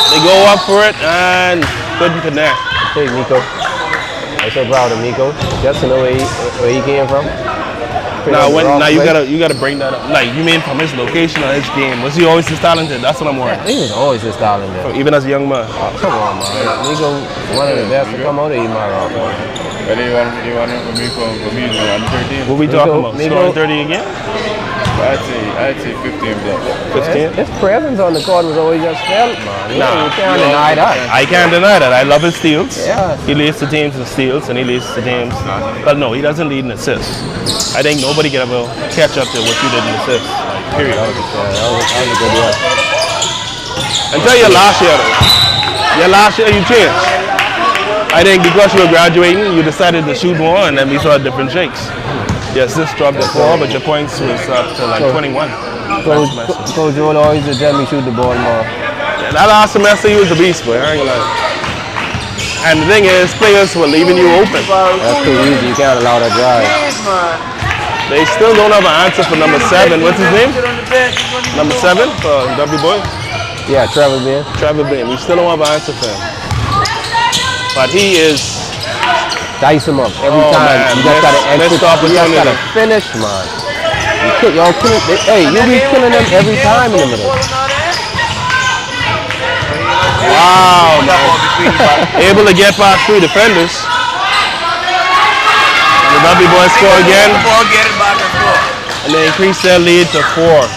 [SPEAKER 2] They go up for it and couldn't connect.
[SPEAKER 1] Hey, Miko. I'm so proud of Miko. Just to know where he came from.
[SPEAKER 2] Now you gotta bring that up. Like, you mean from his location or his game? Was he always this talented? That's what I'm worried.
[SPEAKER 1] He was always this talented.
[SPEAKER 2] Even as a young man.
[SPEAKER 1] Oh, come on, man. Miko, one of the best to come out of Imara.
[SPEAKER 3] But they want Miko for me on 13.
[SPEAKER 2] What we talking about? Scoring 30 again?
[SPEAKER 3] I'd say 15 blocks.
[SPEAKER 2] 15?
[SPEAKER 1] His presence on the court was always just felt, man. You can't deny that.
[SPEAKER 2] I can't deny that. I love his steals.
[SPEAKER 1] Yeah.
[SPEAKER 2] He leads the teams in steals and he leads the teams. But no, he doesn't lead in assists. I think nobody can ever catch up to what you did in assists. Like, period.
[SPEAKER 1] That was a good one.
[SPEAKER 2] Until your last year, though. Your last year, you changed. I think because you were graduating, you decided to shoot more, and then we saw different shakes. Your assists dropped to 4, but your points was up to like 21.
[SPEAKER 1] Coach Joel always would tell me shoot the ball more.
[SPEAKER 2] Yeah, that last semester, he was a beast, boy. I ain't gonna lie. And the thing is, players were leaving you open.
[SPEAKER 1] That's too easy. You can't allow that drive.
[SPEAKER 2] They still don't have an answer for number 7. What's his name? Number 7 for W Boy?
[SPEAKER 1] Yeah, Trevor Bain.
[SPEAKER 2] We still don't have an answer for him. But he is...
[SPEAKER 1] Dice him up every time.
[SPEAKER 2] Man.
[SPEAKER 1] You just gotta exit. You just gotta finish, man. Y'all killing. Hey, you be killing them every time in the middle.
[SPEAKER 2] Wow, man. Able to get past 3 defenders. And the W Boys score again. And they increase their lead to 4.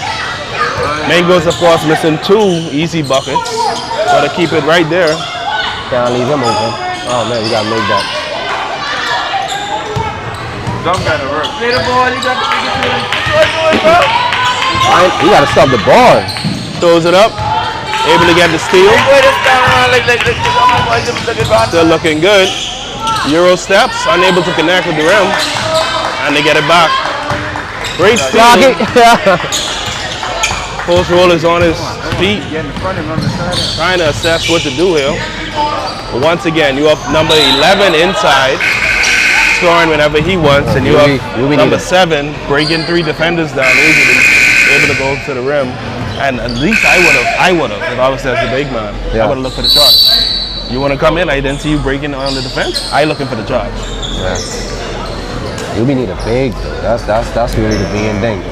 [SPEAKER 2] Mango's, of course, missing 2 easy buckets. Gotta keep it right there.
[SPEAKER 1] Can't leave him open. Oh man, we gotta make that.
[SPEAKER 3] Some kind of work.
[SPEAKER 2] Play the ball, you got to
[SPEAKER 1] You gotta stop the ball.
[SPEAKER 2] throws it up. Able to get the steal. Still looking good. Euro steps, unable to connect with the rim. And they get it back. Great steal. Post roll is on his feet. Trying to assess what to do here. But once again, you have number 11 inside, scoring whenever he wants, and you have number 7 breaking 3 defenders down easily, able to go to the rim. And at least I would have, if I was there as the big man, I would have looked for the charge. You want to come in? I didn't see you breaking on the defense. I looking for the charge.
[SPEAKER 1] Yeah. You need a big. That's really the main thing.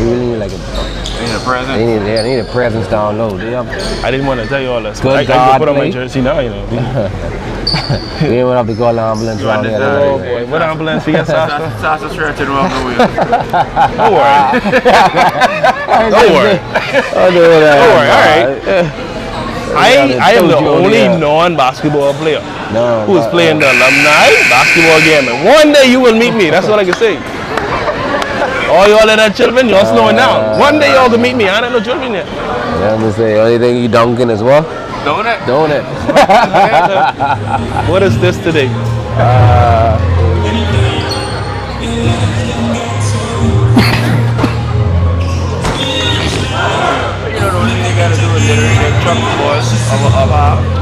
[SPEAKER 1] You really need like a.
[SPEAKER 3] Need a present.
[SPEAKER 1] They need a presence down low.
[SPEAKER 2] I didn't want to tell you all this.
[SPEAKER 1] Good
[SPEAKER 2] I can put on my jersey now, you know.
[SPEAKER 1] We ain't went up to call the ambulance around here.
[SPEAKER 2] Oh boy, what ambulance we got, Sasha?
[SPEAKER 3] Sasha stretching wrong the way.
[SPEAKER 2] Don't worry. Don't worry. Don't worry, all right. I am the only non-basketball player who's playing the alumni basketball game. And one day you will meet me. That's all I can say. All y'all little children, y'all slowing down. One day y'all can meet me. I don't know children yet.
[SPEAKER 1] Yeah, I'm gonna say, only thing you dunking as well? Donut.
[SPEAKER 2] What is this today?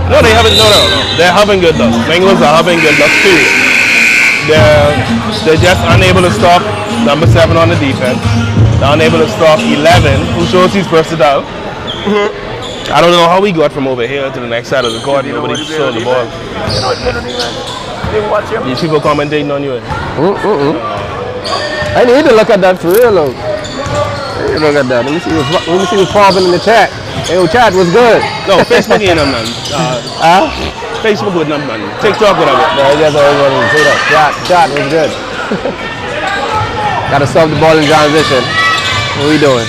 [SPEAKER 2] No, they haven't. No. They're having good luck. Bengals are having good luck too. They're just unable to stop number 7 on the defense. They're unable to stop 11, who shows his versatile. I don't know how we got from over here to the next side of the court. Nobody saw the ball. These people commentating on you.
[SPEAKER 1] I need to look at that for real though. I need to look at that. Let me see what's popping in the chat. Hey, chat was good.
[SPEAKER 2] No, Facebook ain't none. Facebook with none. TikTok with none.
[SPEAKER 1] No, I guess I was going to say that. Chat was good. Gotta stop the ball in transition. What we doing?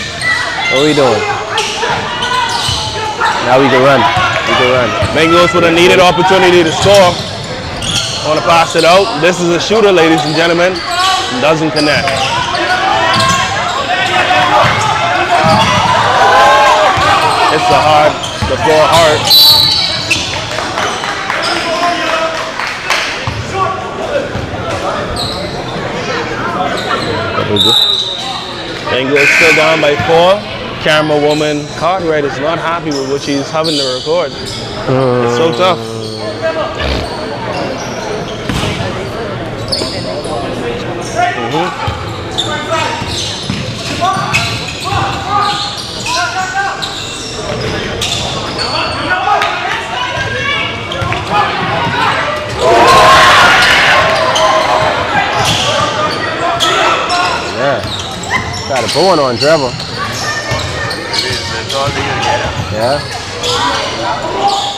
[SPEAKER 1] Now we can run.
[SPEAKER 2] Bengals with a needed opportunity to score. Want to pass it out. This is a shooter, ladies and gentlemen. Doesn't connect. It's the floor hard. Bengals still down by 4. Camera woman Cartwright is not happy with what she's having to record. It's so tough.
[SPEAKER 1] Yeah. Got a point on Trevor. Yeah.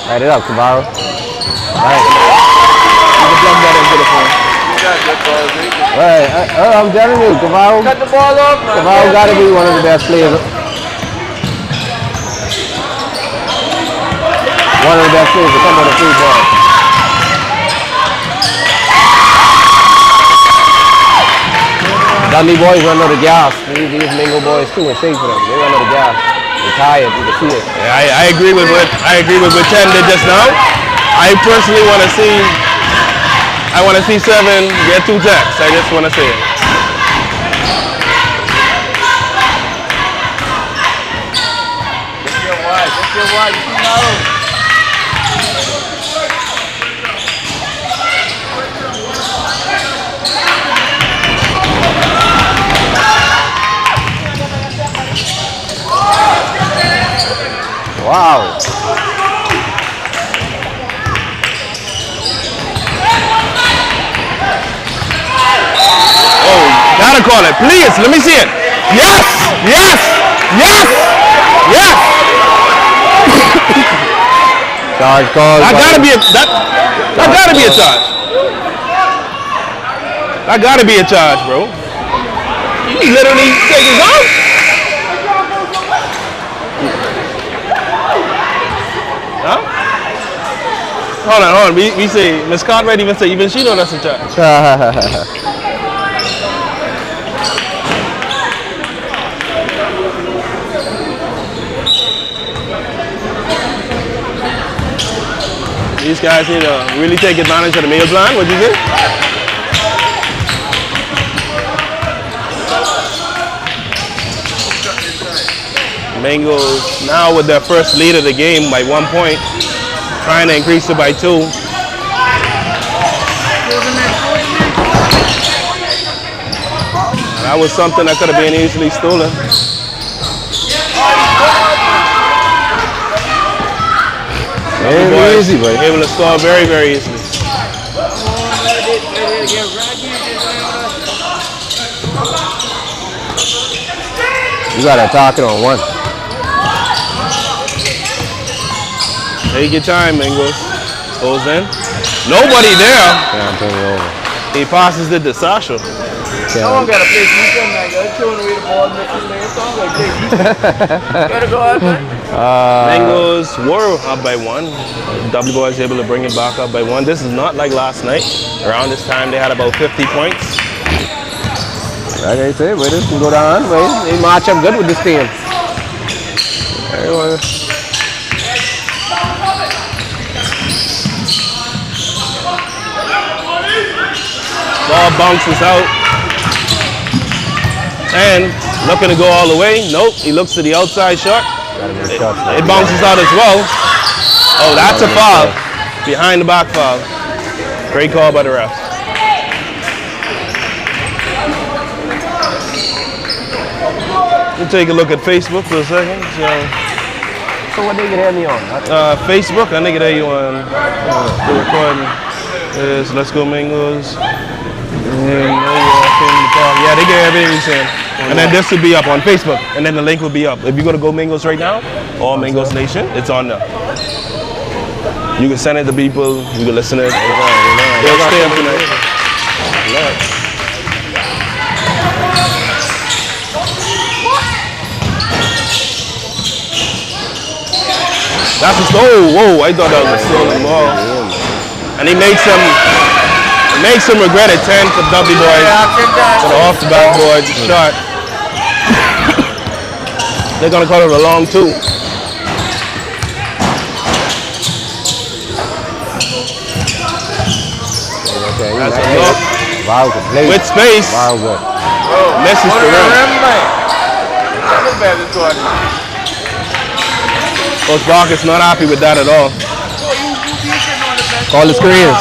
[SPEAKER 1] Light it up, Kavaro. Right. You can plug that into the phone. Right. I'm telling you, Kavaro.
[SPEAKER 3] Cut the ball off, man.
[SPEAKER 1] Kavaro got to be one of the best players. One of the best players to come on the free ball. Dudley boys run out of gas. These Mingo boys too, and shape for them. They run out of gas. They're tired. You can see it.
[SPEAKER 2] Yeah, I agree with what Chen did just now. I personally want to see. I want to see 7 get 2 attacks. I just want to see it.
[SPEAKER 3] Get your wide.
[SPEAKER 1] Wow.
[SPEAKER 2] Oh, gotta call it. Please, let me see it. Yes!
[SPEAKER 1] Charge call.
[SPEAKER 2] That gotta be a charge. That gotta be a charge, bro. He literally take his arm. Huh? Hold on. We say Miss Cartwright even say even she know that's a chat. These guys need to really take advantage of the meal plan. What'd you say? Mangoes now with their first lead of the game by 1 point, trying to increase it by 2. That was something that could have been easily stolen.
[SPEAKER 1] Very easy, buddy.
[SPEAKER 2] Able to score very, very easily.
[SPEAKER 1] You got to attack it on 1.
[SPEAKER 2] Take your time, Mangoes. Goes in. Nobody there.
[SPEAKER 1] Yeah, I'm turning it over.
[SPEAKER 2] He passes it to Sasha.
[SPEAKER 3] Someone gotta play defense, man. Gotta throwing away the ball, making it. Someone gotta play defense. Gotta go out, man.
[SPEAKER 2] Mangoes were up by 1. W Boys able to bring it back up by 1. This is not like last night. Around this time, they had about 50 points.
[SPEAKER 1] Like I say, but this can go down. But they match up good with this team. Everyone.
[SPEAKER 2] Ball bounces out. And looking to go all the way. Nope, he looks to the outside shot. It bounces out as well. Oh, that's a foul. Behind the back foul. Great call by the refs. We'll take a look at Facebook for a second.
[SPEAKER 1] So what they can hear me on?
[SPEAKER 2] Facebook, I think you on the recording. Is Let's Go Mangoes. Yeah, they get everything you're saying. And then this will be up on Facebook. And then the link will be up. If you go to Go Mangoes right now, or Mangoes Nation, it's on there. You can send it to people, you can listen to it. They'll stay up tonight. That's a whoa, I thought that was a stolen ball. And he makes him regret it. 10 for W Boys. To the off the backboard shot. They're gonna call it a long 2.
[SPEAKER 1] Okay,
[SPEAKER 2] that's a look.
[SPEAKER 1] Wow, good play.
[SPEAKER 2] With space.
[SPEAKER 1] Wow, good.
[SPEAKER 2] Messes the rim. Coach Barker's not happy with that at all.
[SPEAKER 1] Call the screens.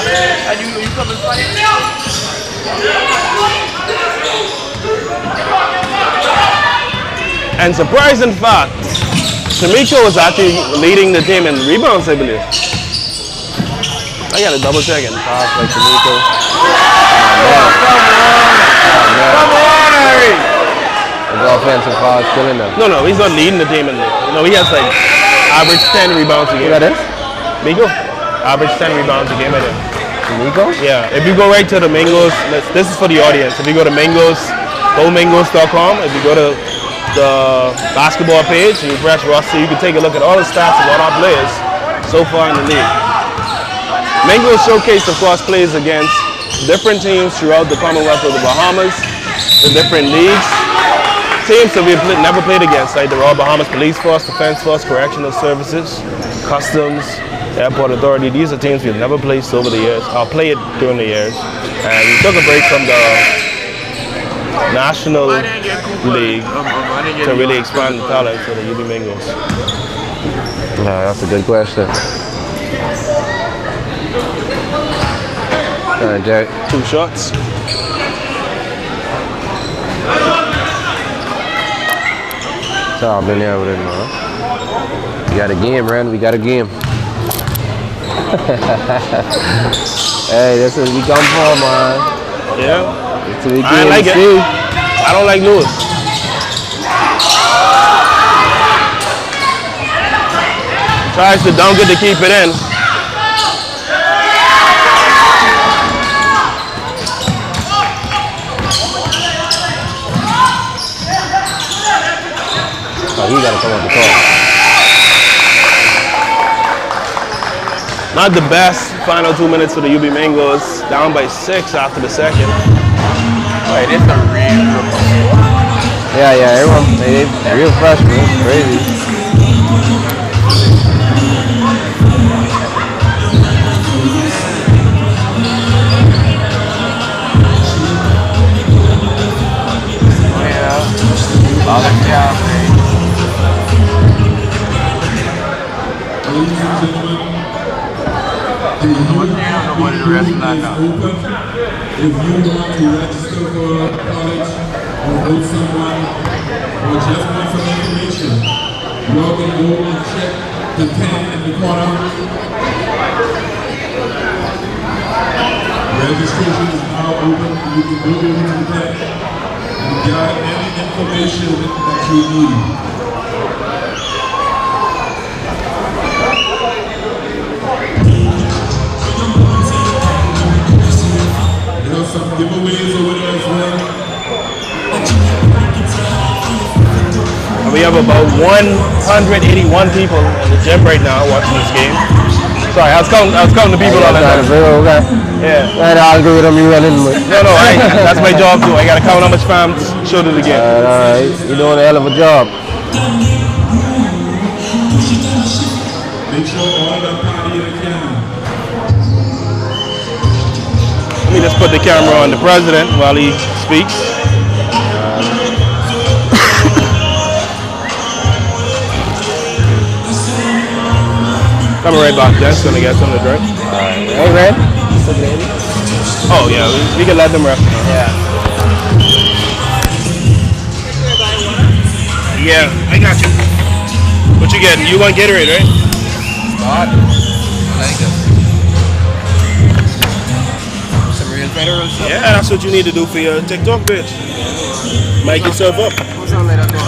[SPEAKER 2] And surprising fact, Tamiko was actually leading the team in rebounds, I believe. I gotta double check it.
[SPEAKER 1] Pass by Tamiko.
[SPEAKER 3] Come on, Harry.
[SPEAKER 1] The offensive foul is killing them.
[SPEAKER 2] No, he's not leading the team in there. No, he has like average 10 rebounds a game.
[SPEAKER 1] Look at this.
[SPEAKER 2] Miko? Average 10 rebounds a game, I think.
[SPEAKER 1] Tamiko?
[SPEAKER 2] Yeah, if you go right to the Mangoes, this is for the audience. If you go to GoMangos.com, if you go to the basketball page and you press roster, you can take a look at all the stats of all our players so far in the league. Mangoes showcase, of course, plays against different teams throughout the Commonwealth of the Bahamas, the different leagues. Teams that we've never played against, like the Royal Bahamas Police Force, Defense Force, Correctional Services, Customs, Airport Authority. These are teams we've never played over the years. I'll play it during the years. And we took a break from the National League to really expand the talent for the UB Mangoes.
[SPEAKER 1] Yeah, that's a good question. Jerry.
[SPEAKER 2] 2 shots.
[SPEAKER 1] So I've been there with it, man. We got a game, man. We got a game. Hey, that's what we come for, man.
[SPEAKER 2] Yeah.
[SPEAKER 1] That's what we
[SPEAKER 2] I like it.
[SPEAKER 1] see.
[SPEAKER 2] I don't like Lewis. Tries to dunk it to keep it in.
[SPEAKER 1] Oh, he got to come up the court.
[SPEAKER 2] Not the best final 2 minutes for the UB Mangoes. Down by 6 after the second.
[SPEAKER 3] Wait, it's a real
[SPEAKER 1] Yeah, everyone, they real freshmen. It's crazy.
[SPEAKER 4] Ladies and gentlemen, the hearing is open. If you want to register for college or know someone or just want some information, you all can go and check the pen in the corner. Registration is now open. You can go over to the pen and get any information that you need. Some giveaways over there as well.
[SPEAKER 2] And we have about 181 people in the gym right now watching this game. Sorry, I was counting the people on that.
[SPEAKER 1] Okay.
[SPEAKER 2] Yeah.
[SPEAKER 1] I'll agree with them. You running with.
[SPEAKER 2] No, that's my job too. I gotta count how much fans showed it again.
[SPEAKER 1] Alright, you're doing a hell of a job.
[SPEAKER 4] Make sure all of them party in the can.
[SPEAKER 2] Let me just put the camera on the president while he speaks. Coming right back, Jen's gonna get something to drink.
[SPEAKER 1] Alright. Hey, Red.
[SPEAKER 2] Oh yeah, we can let them rest. Yeah, I got you. What you getting? You want Gatorade, right?
[SPEAKER 3] spot. I like it. Some real federal stuff.
[SPEAKER 2] Yeah, that's what you need to do for your TikTok page. Mic yourself up.
[SPEAKER 3] What's on that door?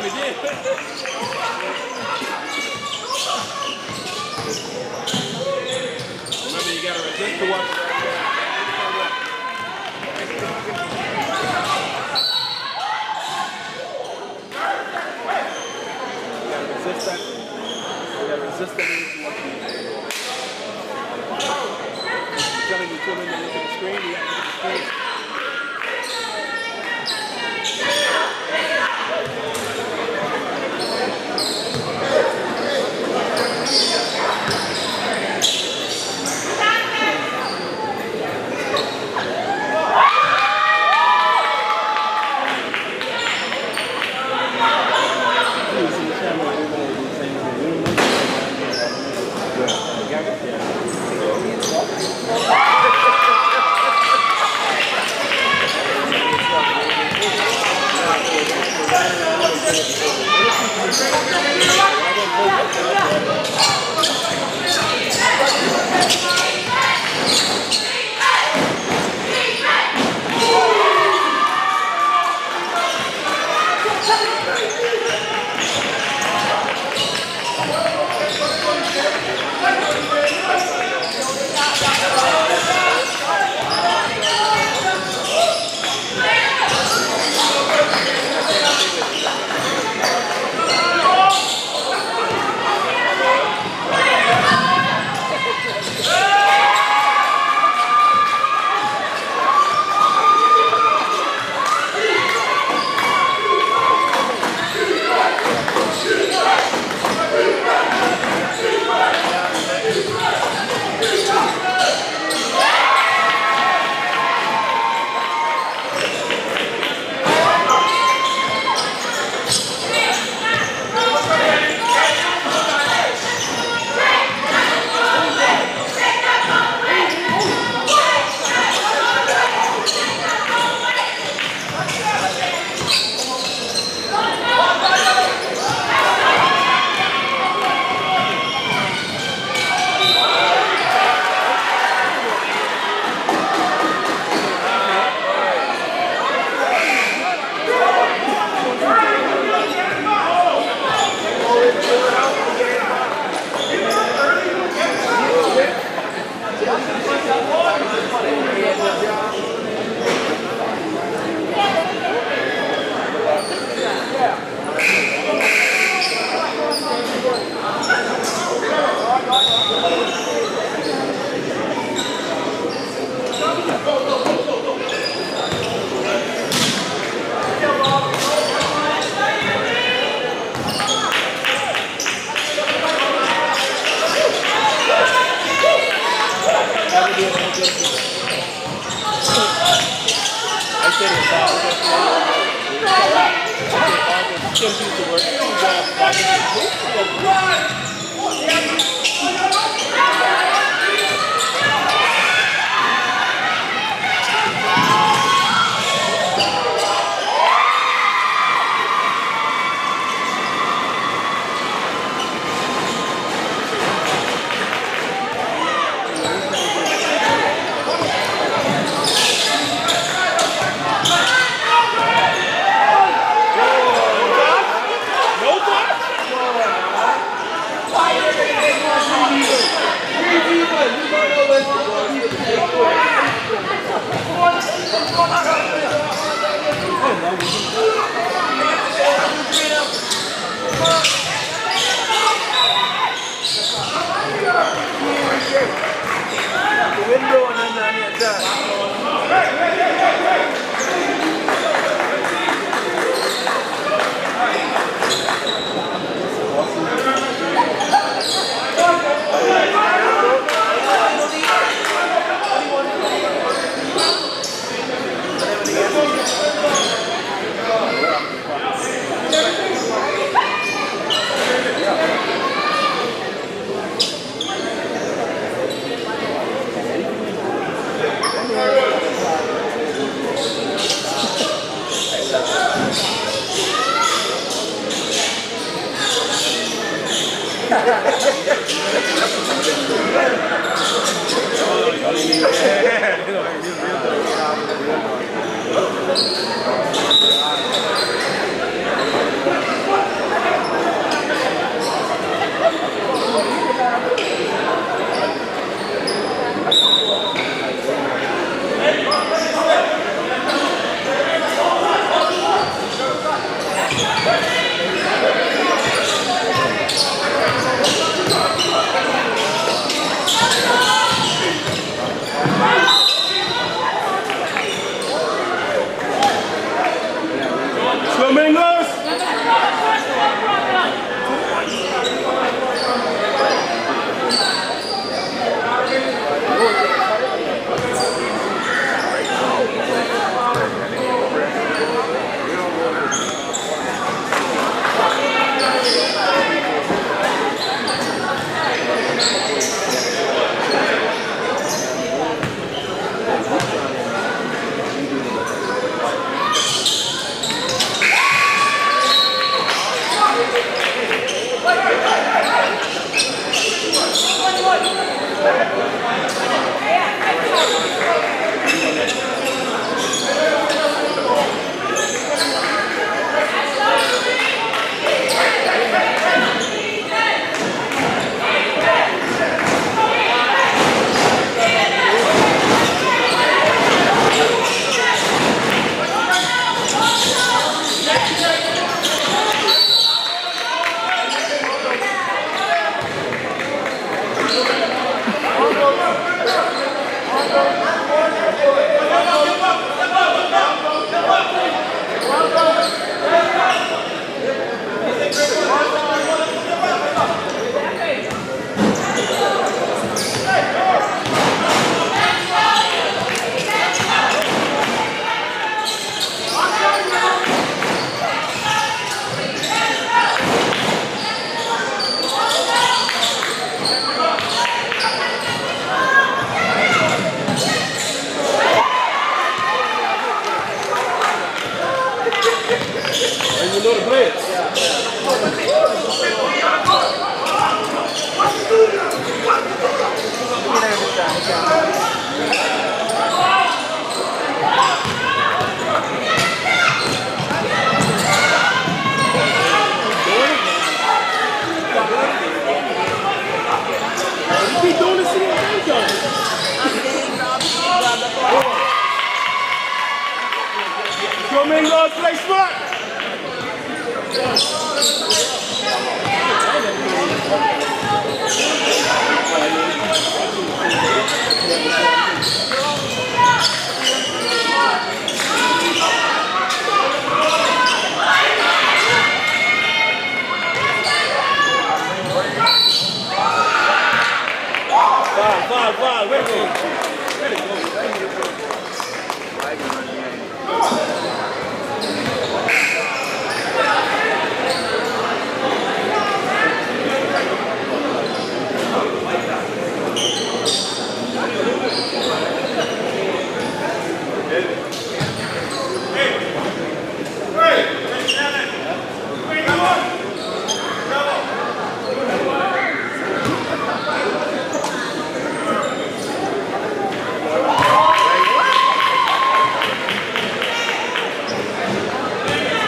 [SPEAKER 3] again. Remember, you gotta resist to watch that. Resist that. You gotta resist that. I'm telling you, children, to look at the screen. You gotta look at the screen.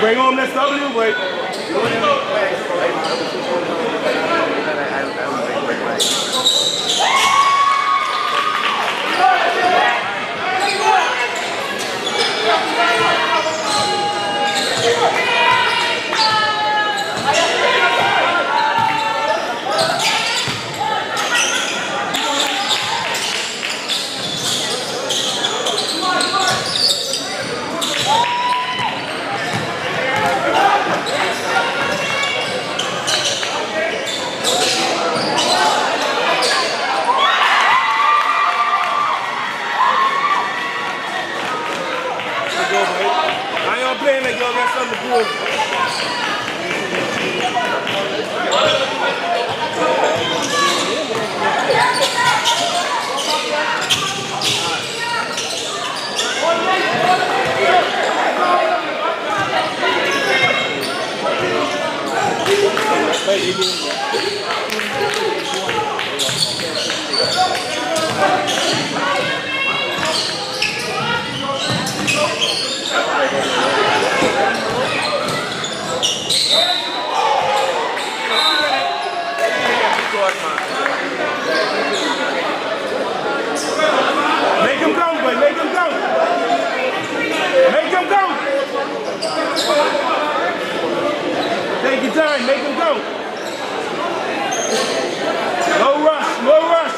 [SPEAKER 2] Bring home that W, boy. Playing like y'all got something to prove. Make him go, boy. Make him go. Make him go. Take your time. Make him go. No rush. No rush.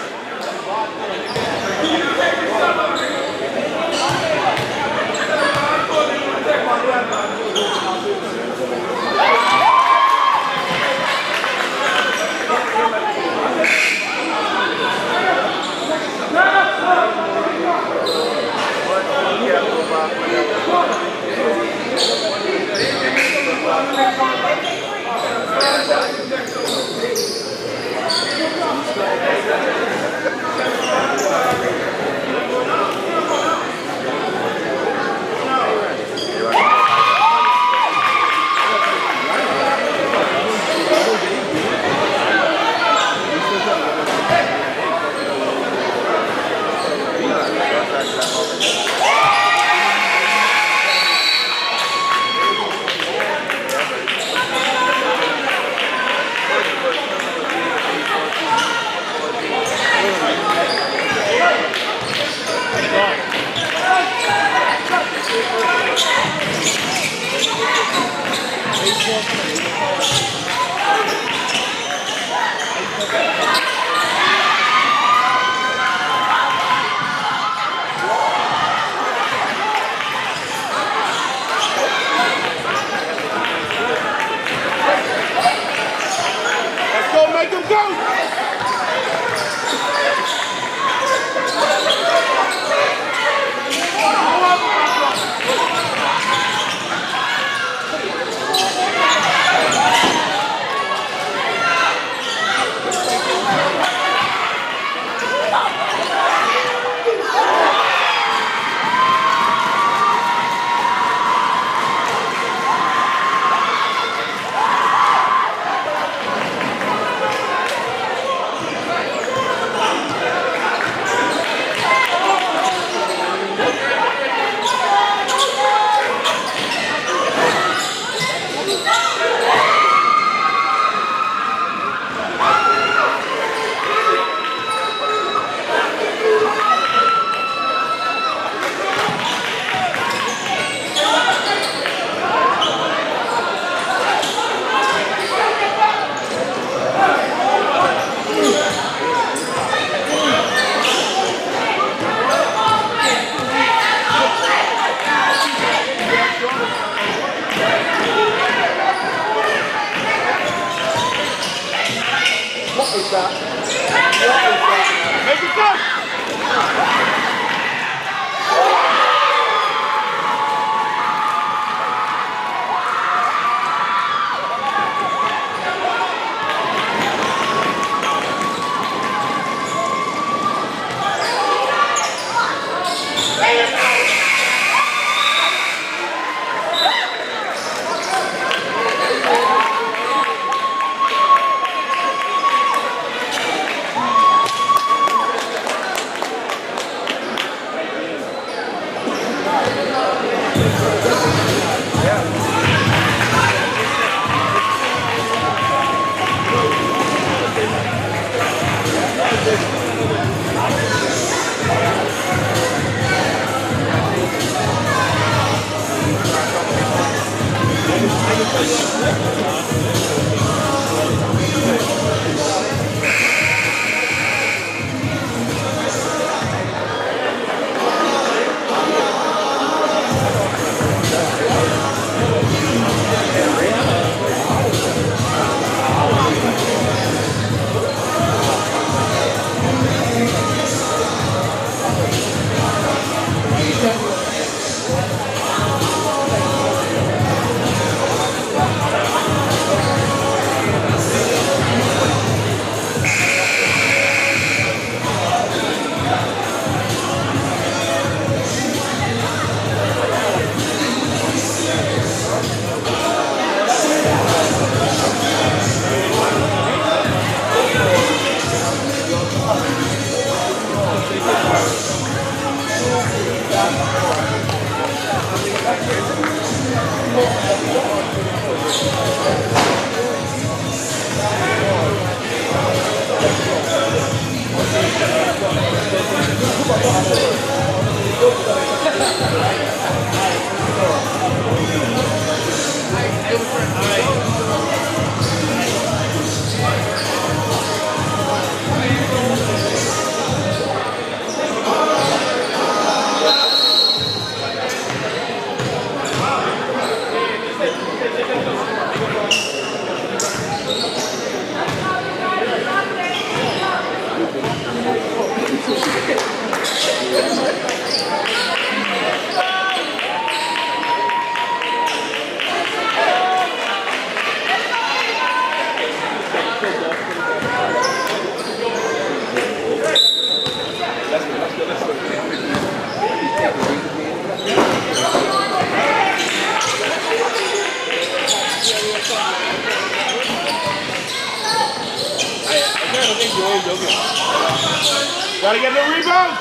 [SPEAKER 3] Gotta get the rebound.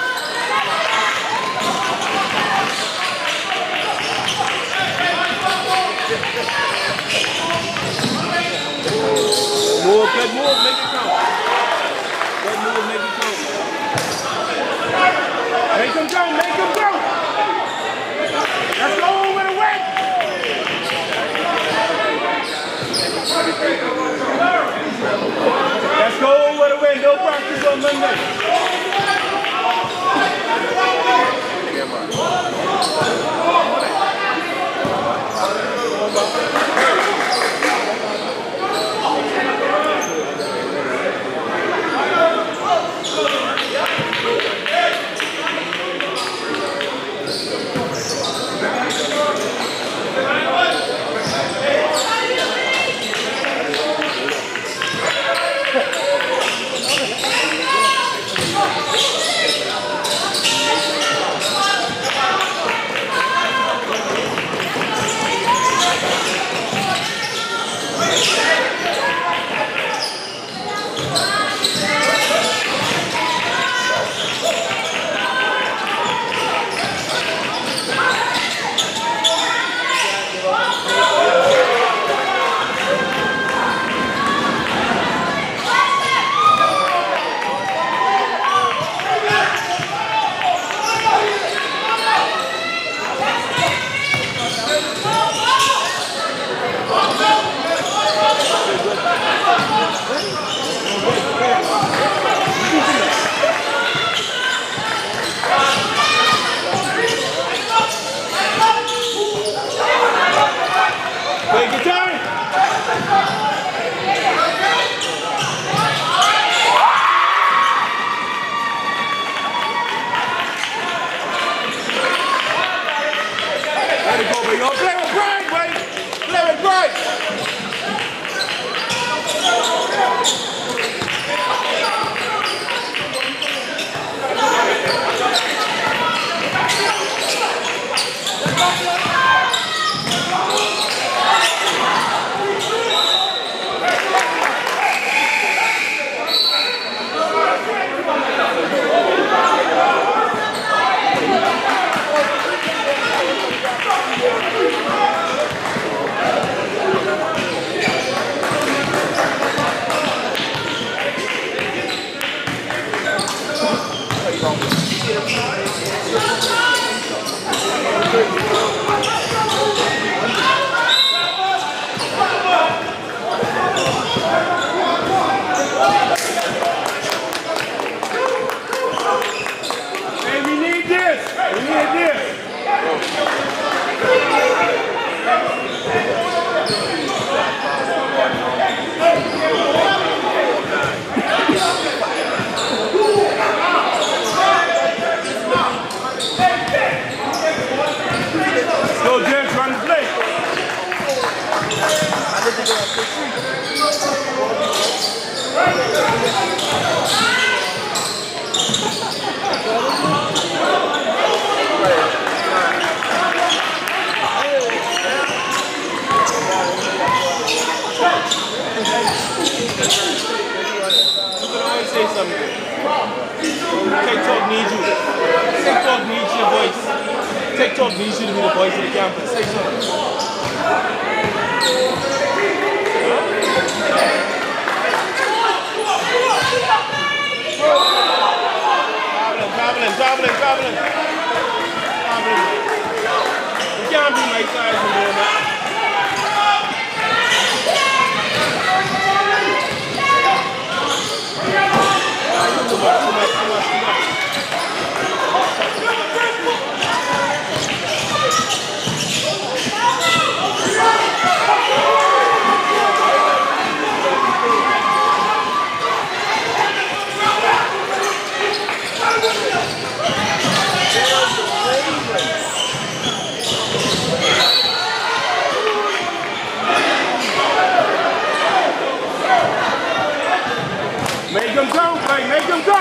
[SPEAKER 3] Move, good move, make it count. Good move, make it count. Make him go, make him go. Let's go with a win. Let's go with a win. No practice on Monday. Take your time. Let it go, but you're gonna play with pride, buddy. Play with pride.
[SPEAKER 2] something good. TikTok needs you. TikTok needs your voice. TikTok needs you to be the voice of the campus. Say something. Traveling. You can't be my size and doing that. Too much. Make them go, Mike, make them go!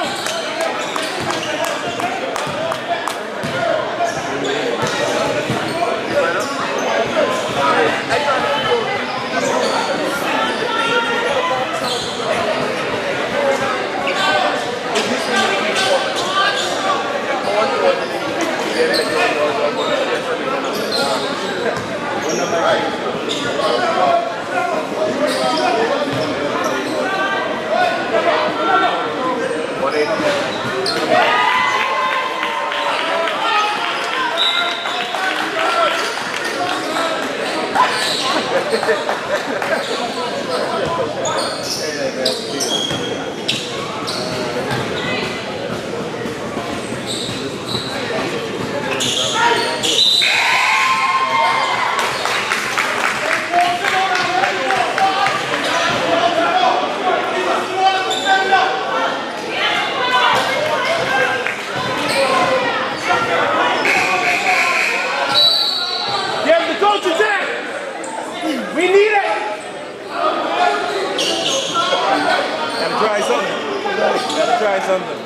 [SPEAKER 2] Try something.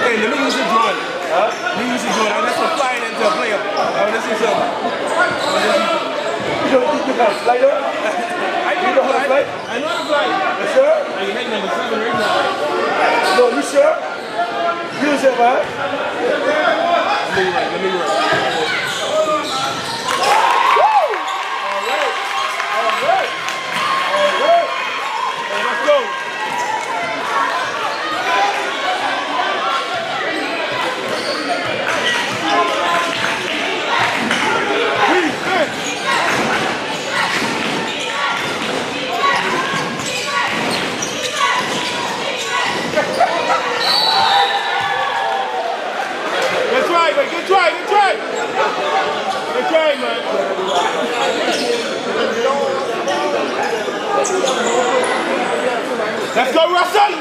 [SPEAKER 2] Hey, let me use your drone. Let me use your drone. I'm just flying into a player. I want to see something. You don't think you can fly though? I know how to fly. I know how to fly. You sure? You make number 7 right now. No, you sure? Use it, man. Let me run. Woo! All right. Hey, let's go. Good try, man. Let's go, Russell!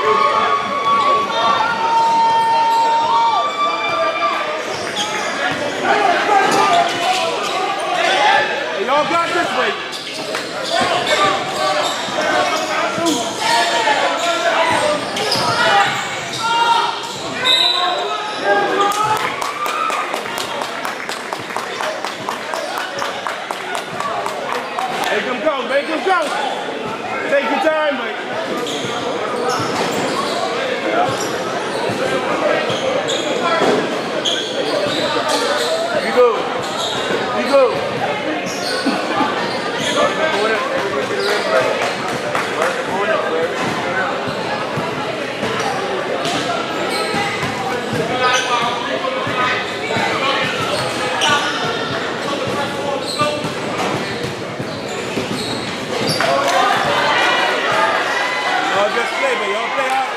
[SPEAKER 3] Hey, y'all got this way. Make them go, make them go. Take your time, mate. You go. You go. Y'all just play, but y'all play out.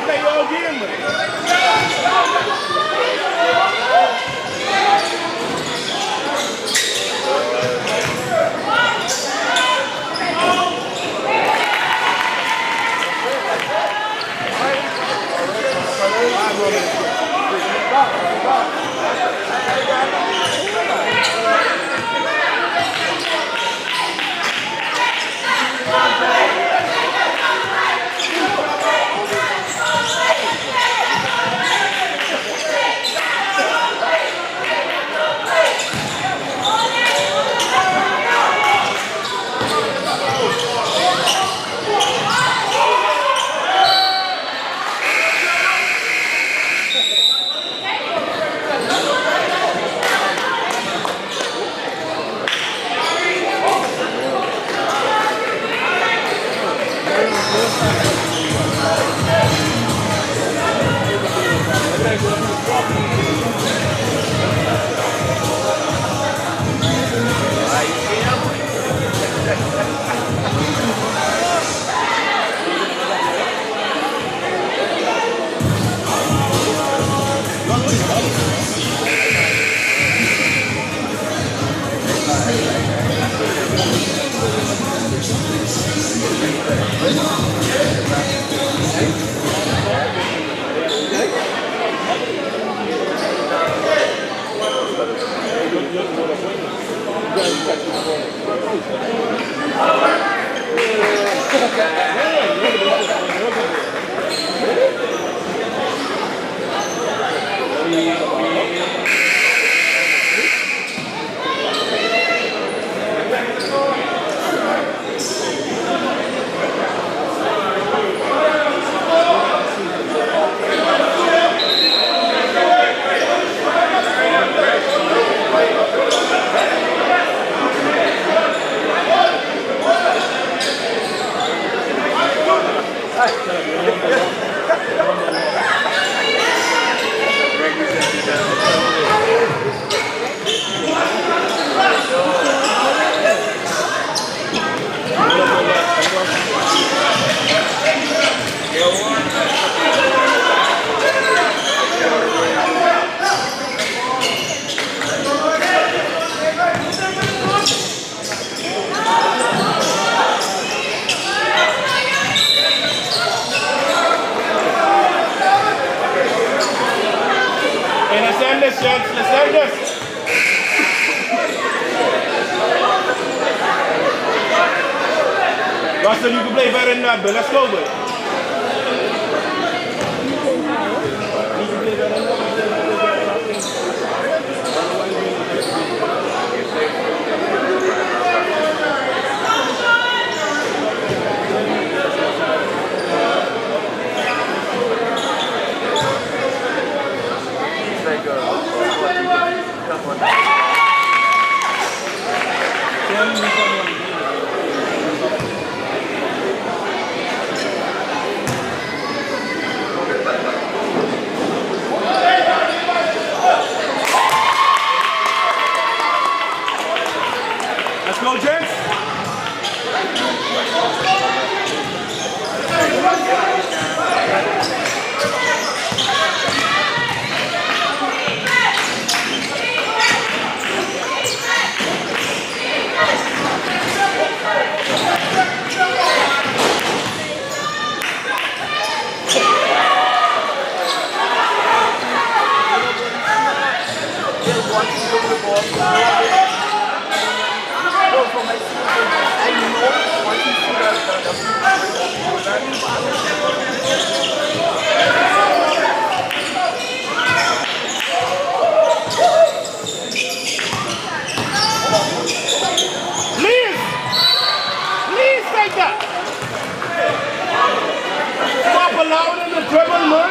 [SPEAKER 3] Play your game, man. Let's end this, gents. Let's end this.
[SPEAKER 2] Russell, you can play better than that, but let's go with it. Let's go, gents. Please take that. Stop allowing him to dribble, man.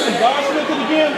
[SPEAKER 2] Embarrassment to the game.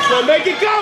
[SPEAKER 2] So make it go!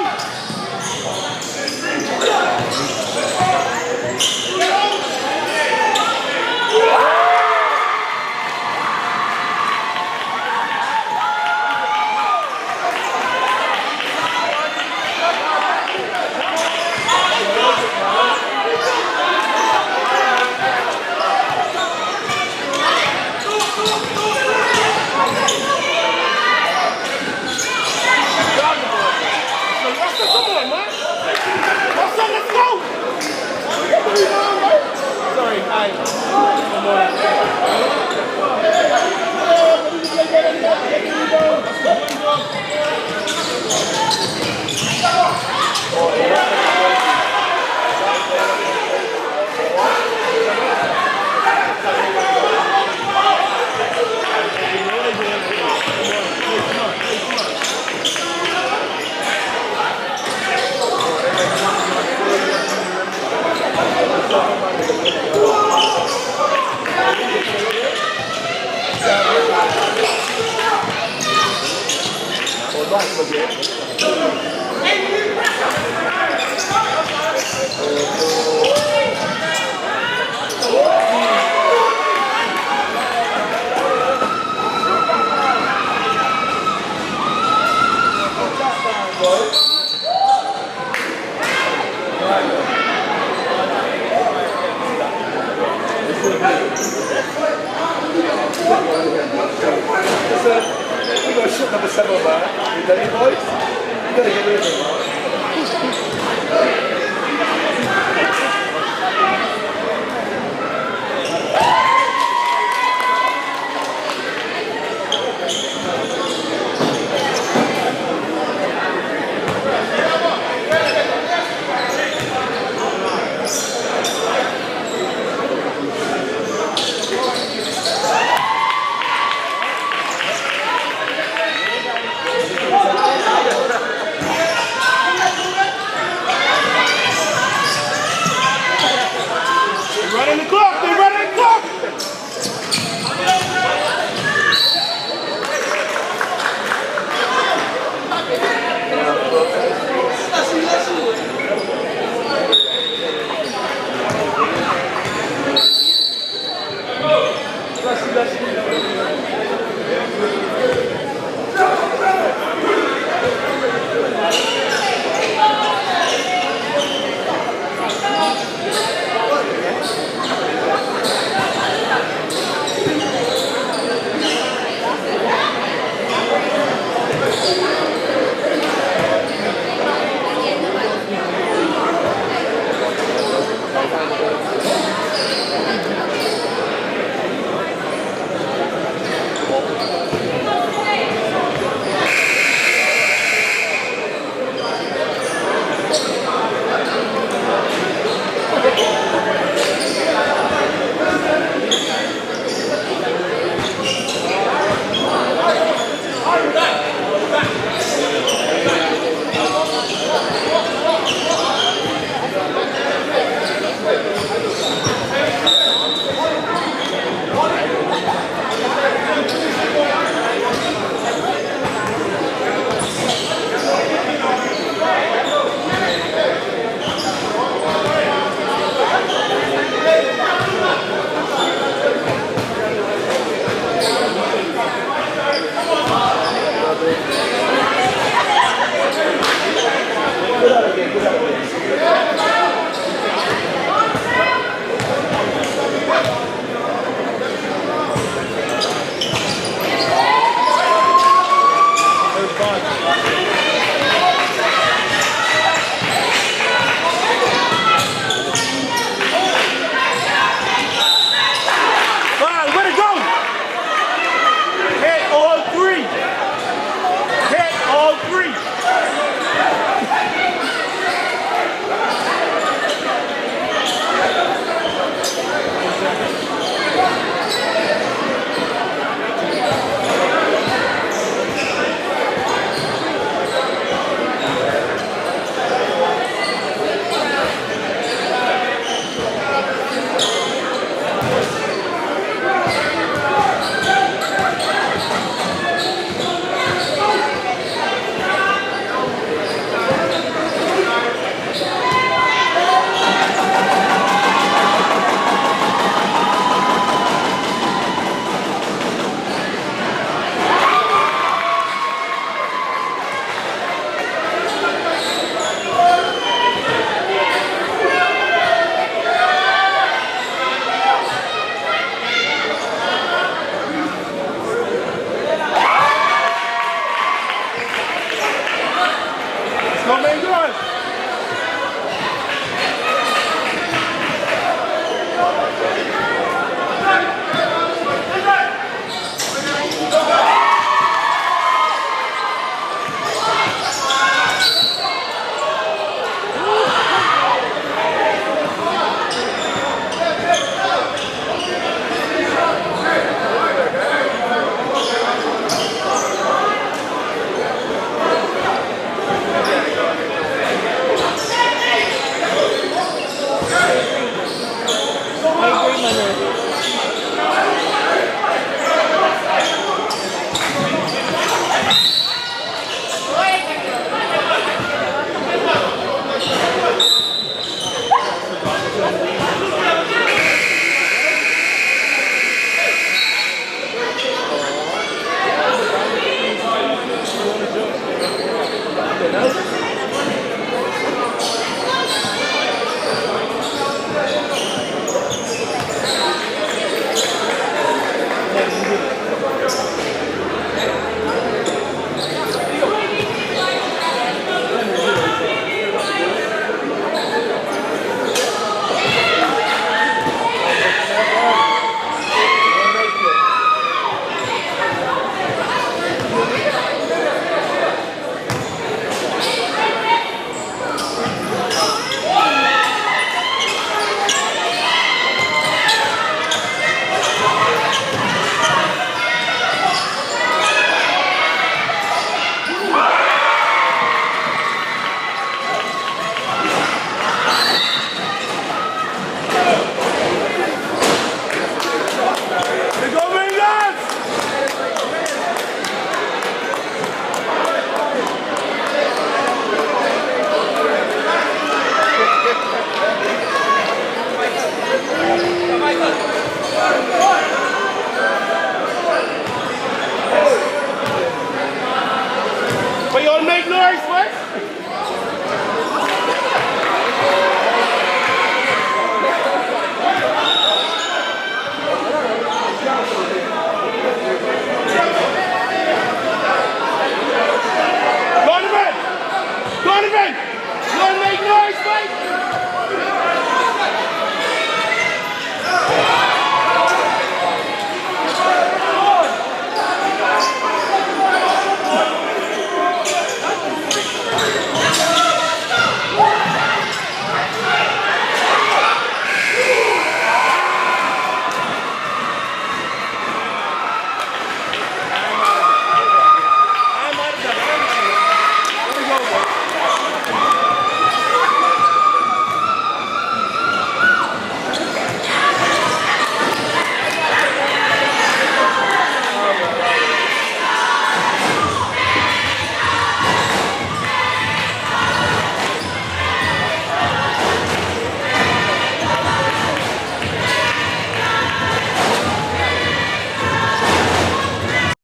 [SPEAKER 3] We're going to shut number 7 man. You ready, boys? You got to get rid of him, man.